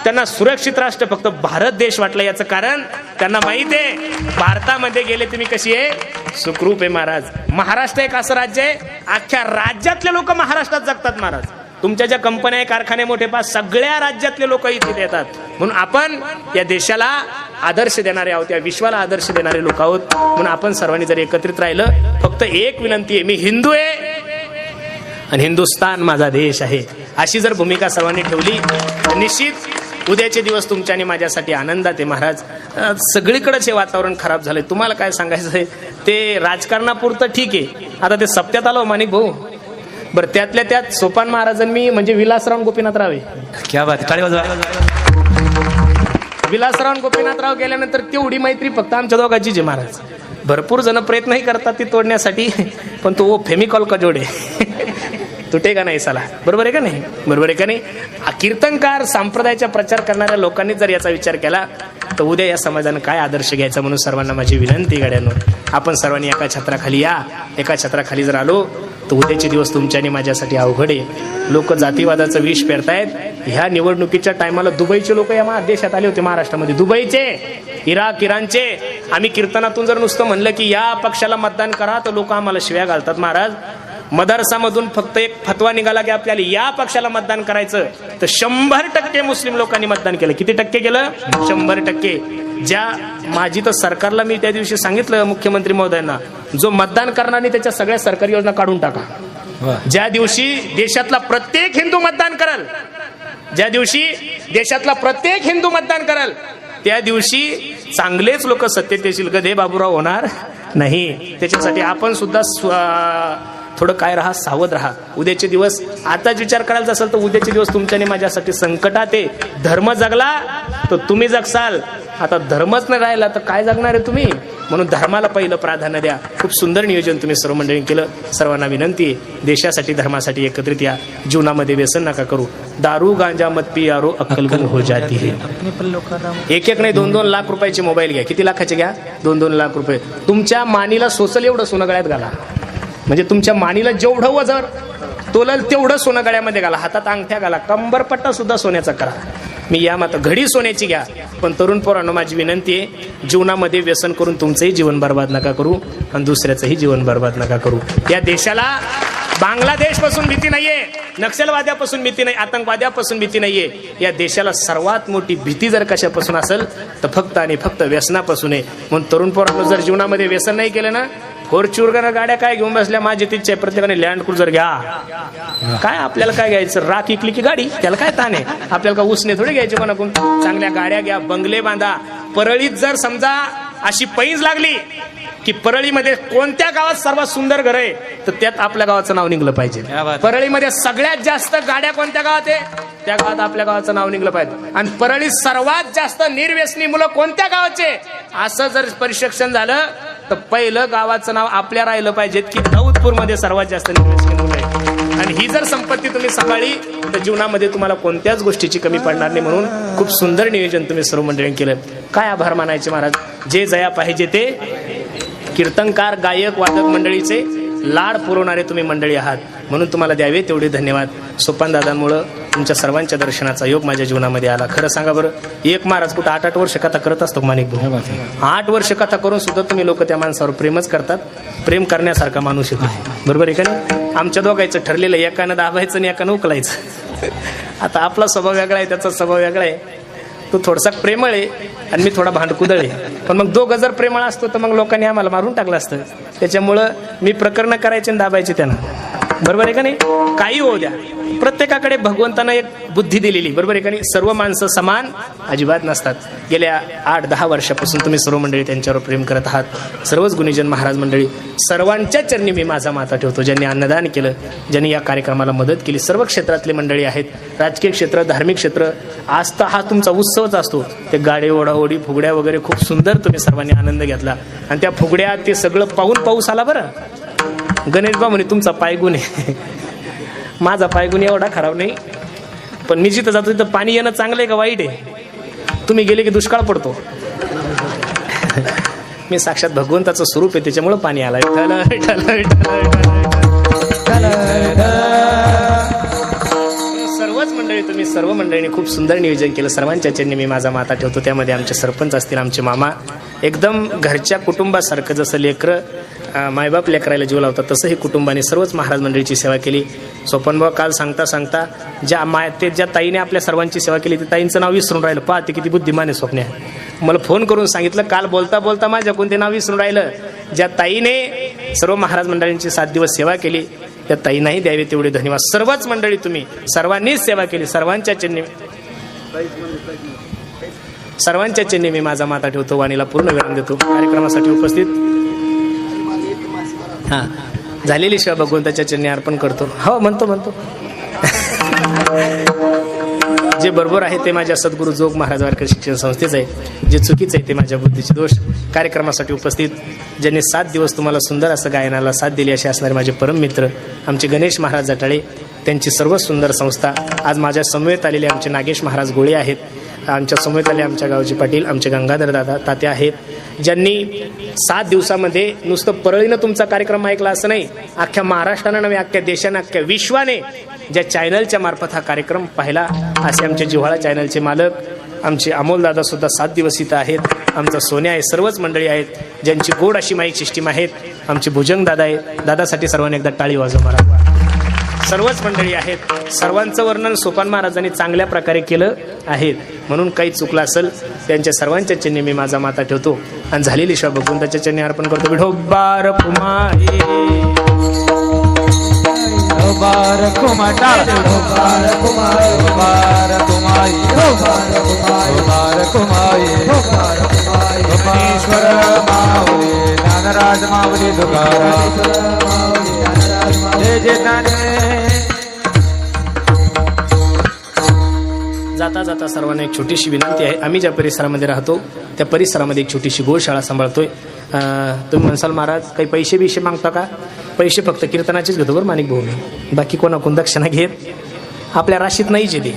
त्यांना सुरक्षित राष्ट्र फक्त भारत देश वाटलं. याचं कारण त्यांना माहित आहे, भारतामध्ये गेले तुम्ही कशी आहे, सुखरूप आहे महाराज. महाराष्ट्र एक असं राज्य आहे, अख्ख्या राज्यातले लोक महाराष्ट्रात जगतात महाराज. तुमच्या ज्या कंपन्या कारखाने मोठे पास सगळ्या राज्यातले लोक इथे येतात. म्हणून आपण या देशाला आदर्श देणारे आहोत, या विश्वाला आदर्श देणारे लोक आहोत. म्हणून आपण सर्वांनी जर एकत्रित राहिलं, फक्त एक विनंती आहे, मी हिंदू आहे आणि हिंदुस्तान माझा देश आहे, अशी जर भूमिका सर्वांनी ठेवली तर निश्चित उद्याचे दिवस तुमच्या आणि माझ्यासाठी आनंदात आहे महाराज. सगळीकडेच हे वातावरण खराब झालंय. तुम्हाला काय सांगायचं आहे, ते राजकारणापुरतं ठीक आहे. आता ते सप्त्यात आलो माणिक भाऊ, बरं त्यातल्या त्यात सोपान महाराजांनी म्हणजे विलासराव गोपीनाथराव आहे. क्या बात. विलासराव गोपीनाथराव गेल्यानंतर तेवढी मैत्री फक्त आमच्या दोघांची जे महाराज. भरपूर जण प्रयत्नही करतात ती तोडण्यासाठी, पण तो फेमिकॉल का जोडे तुटेगा नाही साला. बरोबर आहे का नाही. बरोबर आहे का नाही. कीर्तनकार संप्रदायाचा प्रचार करणाऱ्या लोकांनी जर याचा विचार केला तर उद्या या समाजानं काय आदर्श घ्यायचा. म्हणून सर्वांना माझी विनंती गाड्यांनो, आपण सर्वांनी एका छत्राखाली या. एका छत्राखाली जर आलो तर उद्याचे दिवस तुमच्या आणि माझ्यासाठी अवघड आहे. लोक जातीवादाचं विष पेरतायत. ह्या निवडणुकीच्या टायमाला दुबईचे लोक या देशात आले होते, महाराष्ट्रामध्ये. दुबईचे, इराणचे. आम्ही कीर्तनातून जर नुसतं म्हणलं की या पक्षाला मतदान करा तर लोक आम्हाला शिव्या घालतात महाराज. मदरसामधून फक्त एक फतवा निघाला की आपल्याला या पक्षाला मतदान करायचं, तर 100% मुस्लिम लोकांनी मतदान केलं. किती टक्के केलं? 100%. ज्या माझी तर सरकारला मी त्या दिवशी सांगितलं मुख्यमंत्री महोदयांना, जो मतदान करणार नाही त्याच्या सगळ्या सरकारी योजना काढून टाका. ज्या दिवशी देशातला प्रत्येक हिंदू मतदान करल, ज्या दिवशी देशातला प्रत्येक हिंदू मतदान करल, त्या दिवशी चांगलेच लोक सत्तेत येतील, गधे बाबूराव होणार नाही. त्याच्यासाठी आपण सुद्धा थोडं काय राहा, सावध राहा. उद्याचे दिवस आताच विचार करायचा असेल तर उद्याचे दिवस तुमच्याने माझ्यासाठी संकटात आहे. धर्म जगला तर तुम्ही जगसाल, आता धर्मच नाही राहिला तर काय जगणार आहे तुम्ही. म्हणून धर्माला पहिलं प्राधान्य द्या. खूप सुंदर नियोजन तुम्ही सर्व मंडळी केलं. सर्वांना विनंती आहे, देशासाठी धर्मासाठी एकत्रित या. जीवनामध्ये व्यसन नका करू. दारू गांजा मत पी यारो अक्कल गुम हो जाती है. एक एक नाही 2-2 लाख रुपयाचे मोबाईल घ्या. किती लाखाचे घ्या? 2-2 लाख रुपये. तुमच्या मानीला सोसल एवढं सोनं गळ्यात घाला. म्हणजे तुमच्या मानीला जेवढं वजन तोलल तेवढं सोनं गळ्यामध्ये घाला. हातात अंगठ्या घाला. कंबरपट्टा सुद्धा सोन्याचा करा. मी या मात्र घडी सोन्याची घ्या. पण तरुण पोरांनो माझी विनंती आहे, जीवनामध्ये व्यसन करून तुमचंही जीवन बर्बाद नका करू आणि दुसऱ्याचंही जीवन बर्बाद नका करू. या देशाला बांगलादेश पासून भीती नाहीये, नक्षलवाद्यापासून भीती नाही, आतंकवाद्यापासून भीती नाहीये. या देशाला सर्वात मोठी भीती जर कशापासून असेल तर फक्त आणि फक्त व्यसनापासून आहे. म्हणून तरुण पोरांनो जर जीवनामध्ये व्यसन नाही केलं ना, फॉर्च्युनर गाड्या काय घेऊन बसल्या, माझी तिच्छा आहे प्रत्येकाने लँड क्रुझर घ्या. काय आपल्याला काय घ्यायचं, राख इकली की गाडी, त्याला काय ताण आहे. आपल्याला का उसने थोडी घ्यायचे कोणाकडून. चांगल्या गाड्या घ्या, बंगले बांधा. परळीत जर समजा अशी पैज लागली की परळीमध्ये कोणत्या गावात सर्वात सुंदर घर आहे तर त्यात आपल्या गावाचं नाव निघलं पाहिजे. परळीमध्ये सगळ्यात जास्त गाड्या कोणत्या गावात आहे त्या गावात आपल्या गावाचं नाव निघलं पाहिजे. आणि परळीत सर्वात जास्त निर्व्यसनी मुलं कोणत्या गावाचे असं जर परीक्षण झालं तर पहिलं गावाचं नाव आपल्या राहिलं पाहिजे की दाऊदपूरमध्ये सर्वात जास्त निर्व्यसनी मुलं आहे. आणि ही जर संपत्ती तुम्ही सांभाळली तर जीवनामध्ये तुम्हाला कोणत्याच गोष्टीची कमी पडणार नाही. म्हणून खूप सुंदर नियोजन तुम्ही सर्व मंडळी केलं. काय आभार मानायचे महाराज. जे जया पाहिजे ते कीर्तनकार गायक वादक मंडळीचे लाड पुरवणारे तुम्ही मंडळी आहात. म्हणून तुम्हाला द्यावे तेवढे धन्यवाद. सोपान दादांमुळं तुमच्या सर्वांच्या दर्शनाचा योग माझ्या जीवनामध्ये आला. खरं सांगा बरं, एक महाराज कुठं 8-8 वर्ष कथा करत असतो माणिक भाऊ. 8 वर्ष कथा करून सुद्धा तुम्ही लोक त्या माणसावर प्रेमच करतात. प्रेम करण्यासारखा माणूस येतो, बरोबर आहे का नाही. आमच्या दोघांचं ठरलेलं एकानं दाबायचं आणि एकानं उकलायचं. आता आपला स्वभाव वेगळा आहे, त्याचा स्वभाव वेगळा आहे. तो थोडासा प्रेमळ आहे आणि मी थोडा भांडकुदळ आहे. पण मग दोघं जर प्रेमळ असतो तर मग लोकांनी आम्हाला मारून टाकलं असतं. त्याच्यामुळं मी प्रकरण करायचे आणि दाबायचे त्यांना, बरोबर आहे का नाही. काही होऊ द्या, प्रत्येकाकडे भगवंतानं एक बुद्धी दिलेली, बरोबर आहे का नाही. सर्व माणसं समान अजिबात नसतात. गेल्या 8-10 वर्षापासून तुम्ही सर्व मंडळी त्यांच्यावर प्रेम करत आहात. सर्वच गुणीजन महाराज मंडळी, सर्वांच्या चरणी मी माझा माथा ठेवतो. ज्यांनी अन्नदान केलं, ज्यांनी या कार्यक्रमाला मदत केली, सर्व क्षेत्रातले मंडळी आहेत. राजकीय क्षेत्र, धार्मिक क्षेत्र, आज तर हा तुमचा उत्सवच असतो. ते गाडी ओढाओढी फुगड्या वगैरे खूप सुंदर तुम्ही सर्वांनी आनंद घेतला. आणि त्या फुगड्या ते सगळं पाहून पाऊस आला. बरं गणेश बा म्हणे तुमचा पायगुण आहे. माझा पायगुण एवढा खराब नाही, पण मी जिथं जातो तिथं पाणी येणं चांगलं आहे का वाईट आहे. तुम्ही गेले की दुष्काळ पडतो. मी साक्षात भगवंताचं स्वरूप आहे, त्याच्यामुळं पाणी आलं. सर्वच मंडळी, तुम्ही सर्व मंडळींनी खूप सुंदर नियोजन केलं. सर्वांच्या चरणी मी माझा माथा ठेवतो. त्यामध्ये आमचे सरपंच असतील, आमचे मामा, एकदम घरच्या कुटुंबासारखं, जसं लेकरं मायबाप लेकरायला जीव लावतात तसं ही कुटुंबाने सर्वच महाराज मंडळीची सेवा केली. सोपनभाऊ काल सांगता ज्या ताईने आपल्या सर्वांची सेवा केली, त्या ताईंचं नाव विसरून राहिलं. पाहते किती बुद्धिमान आहे स्वप्न्या. मला फोन करून सांगितलं काल बोलता बोलता माझ्याकडून ते नाव विसरून राहिलं. ज्या ताईने सर्व महाराज मंडळींची 7 दिवस सेवा केली त्या ताईंनाही द्यावे तेवढे धन्यवाद. सर्वच मंडळी तुम्ही सर्वांनीच सेवा केली. सर्वांच्या चरणी मी माझा माथा ठेवतो. वाणीला पूर्ण विराम देतो. कार्यक्रमासाठी उपस्थित झालेली शिवाय भगवंताच्या चरणी अर्पण करतो. हो म्हणतो जे बरोबर आहे ते माझ्या सद्गुरू जोग महाराज वारकरी शिक्षण संस्थेचं आहे. जे चुकीचं आहे ते माझ्या बुद्धीचे दोष. कार्यक्रमासाठी उपस्थित ज्यांनी 7 दिवस तुम्हाला सुंदर असं गायनाला साथ दिली असे असणारे माझे परम मित्र आमचे गणेश महाराज जटाळे, त्यांची सर्व सुंदर संस्था. आज माझ्या समवेत आलेले आमचे नागेश महाराज गोळे आहेत. आमच्या समवेत आले आमच्या गावचे पाटील, आमचे गंगाधर दादा तात्या आहेत, ज्यांनी 7 दिवसामध्ये नुसतं परळीनं तुमचा कार्यक्रम ऐकला असं नाही, अख्ख्या महाराष्ट्रानं नव्हे, अख्ख्या देशानं, अख्ख्या विश्वाने ज्या चॅनलच्या मार्फत हा कार्यक्रम पाहिला, असे आमचे जिव्हाळा चॅनलचे मालक आमचे अमोल दादा सुद्धा 7 दिवस इथं आहेत. आमचा सोन्या आहे. सर्वच मंडळी आहेत ज्यांची गोड अशी माईक सिस्टीम आहेत. आमचे भुजंग दादा आहे. दादासाठी सर्वांनी एकदा टाळी वाजवा महाराज. सर्वच मंडळी आहेत. सर्वांचं वर्णन सोपान महाराजांनी चांगल्या प्रकारे केलं आहे. म्हणून काही चुकलं असेल त्यांच्या सर्वांच्या चरणी मी माझा माथा ठेवतो आणि झालेली शिवाय भगवंताच्या चरणी अर्पण करतो. विठोबार कुमारी ज्ञानराज माऊली तुकाराम जय जय जाता जाता सर्वांना एक छोटीशी विनंती आहे. आम्ही ज्या परिसरामध्ये राहतो त्या परिसरामध्ये एक छोटीशी गोशाळा सांभाळतोय. तुम्ही म्हणसाल महाराज काही पैसे बिशे मागता का? पैसे फक्त कीर्तनाचेच घेतो बरं माणिक भाऊ, बाकी कोणाकोण दक्षिणा घेत आपल्या राशीत नाहीच येते,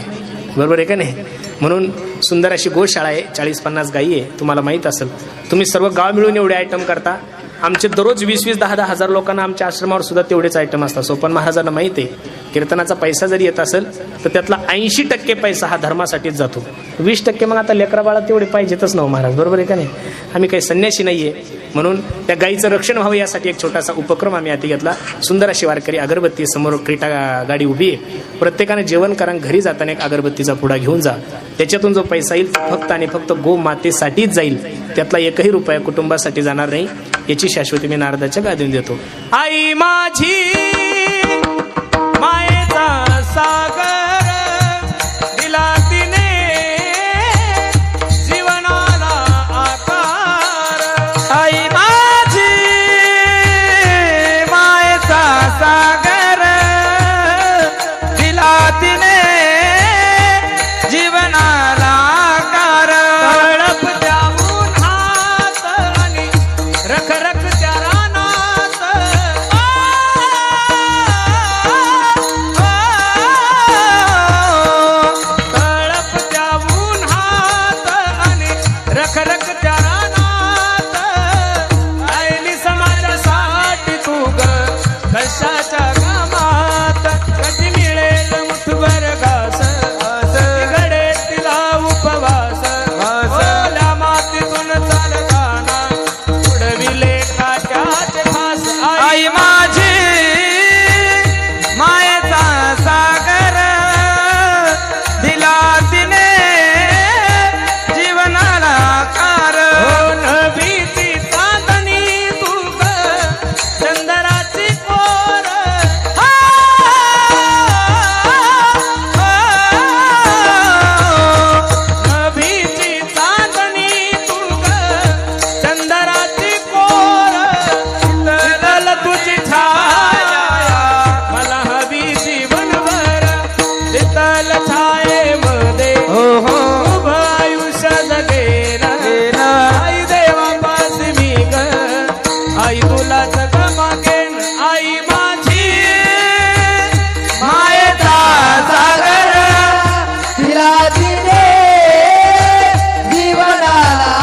बरोबर आहे का नाही? म्हणून सुंदर अशी गोशाळा आहे, 40-50 गायी आहे. तुम्हाला माहीत असेल, तुम्ही सर्व गाव मिळून एवढे आयटम करता. आमचे दररोज 20-20, 10-10 हजार लोकांना आमच्या आश्रमावर सुद्धा तेवढेच आयटम असतात. सोपन महाराजांना माहीत आहे कीर्तनाचा पैसा जरी येत असेल तर त्यातला 80% पैसा हा धर्मासाठीच जातो. 20% मग आता लेकरा बाळा तेवढे पाहिजेतच ना महाराज, बरोबर आहे का नाही? आम्ही काही संन्यासी नाहीये, म्हणून त्या गायीचं रक्षण व्हावं यासाठी एक छोटासा उपक्रम आम्ही हाती घेतला. सुंदर अशी वारकरी अगरबत्ती समोर क्रीटा गाडी उभी आहे. प्रत्येकाने जेवण करा, घरी जाताना एक अगरबत्तीचा पुडा घेऊन जा. त्याच्यातून जो पैसा येईल फक्त आणि फक्त गो मातेसाठीच जाईल. त्यातला एकही रुपया कुटुंबासाठी जाणार नाही, याची शाश्वती मी नारदाच्या गादीने देतो. आई माझी मायेचा सागर दिला तिने जीवनाला आकार. आई माझी मायेचा सागर दिला तिने जीवनाला आकार. तळप द्यावून हात आणि रख रख त्या रानात. तळप द्यावून हात आणि रख रख त्या रानात. आईली समाजासाठी तू ग कशाच्या कामात. कधी मिळेल मुठभर घास, कधी घडे तिला उपवास. ओल्या मातीतून चालताना उडविले काट्याचे फास. आई माझी मायेचा सागर दिला तिने जीवनाला आकार. नभीची चांदणी तू ग चंदराची कोर. नभीची चांदणी तू ग चंदराची कोर. शीतल तुझी छाया मला हवी जीवनभर. शीतल छायेमध्ये उभं आयुष्य जगेन. आई देवापासी मी ग, आई तुलाच ग मागेन. आई माझी मायेचा सागर तिला तिने जीवनाला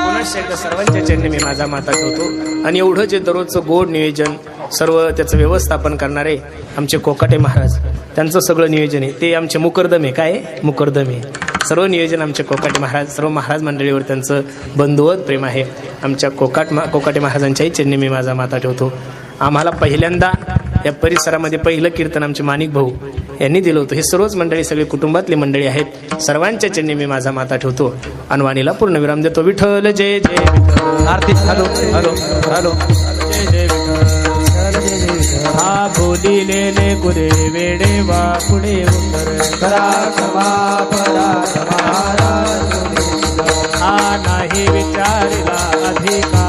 पुनश्च एकदा सर्वांच्या चरणी मी माझा माता ठेवतो. आणि एवढं जे दररोजचं गोड नियोजन सर्व त्याचं व्यवस्थापन करणारे आमचे कोकाटे महाराज, त्यांचं सगळं नियोजन आहे ते आमचे मुकरदम आहे. काय मुकरदम आहे सर्व नियोजन आमचे कोकाटे महाराज. सर्व महाराज मंडळीवर त्यांचं बंधुवत प्रेम आहे. आमच्या कोकाटे महाराजांच्याही चरणी मी माझा माता ठेवतो. आम्हाला पहिल्यांदा या परिसरामध्ये पहिलं कीर्तन आमचे माणिक भाऊ यांनी दिलं होतं. हे सर्वच मंडळी सगळे कुटुंबातली मंडळी आहेत. सर्वांच्या चरणी मी माझा माता ठेवतो. अनवाणीला पूर्णविराम देतो. विठ्ठल जय जय विठ्ठल. आरती. Hello hello hello. जय जय विठ्ठल. हा बोलिलेले गुरे वेडे वा पुढे उतर. करा क्षमा परा समारा. हा नाही विचारला अधिकार.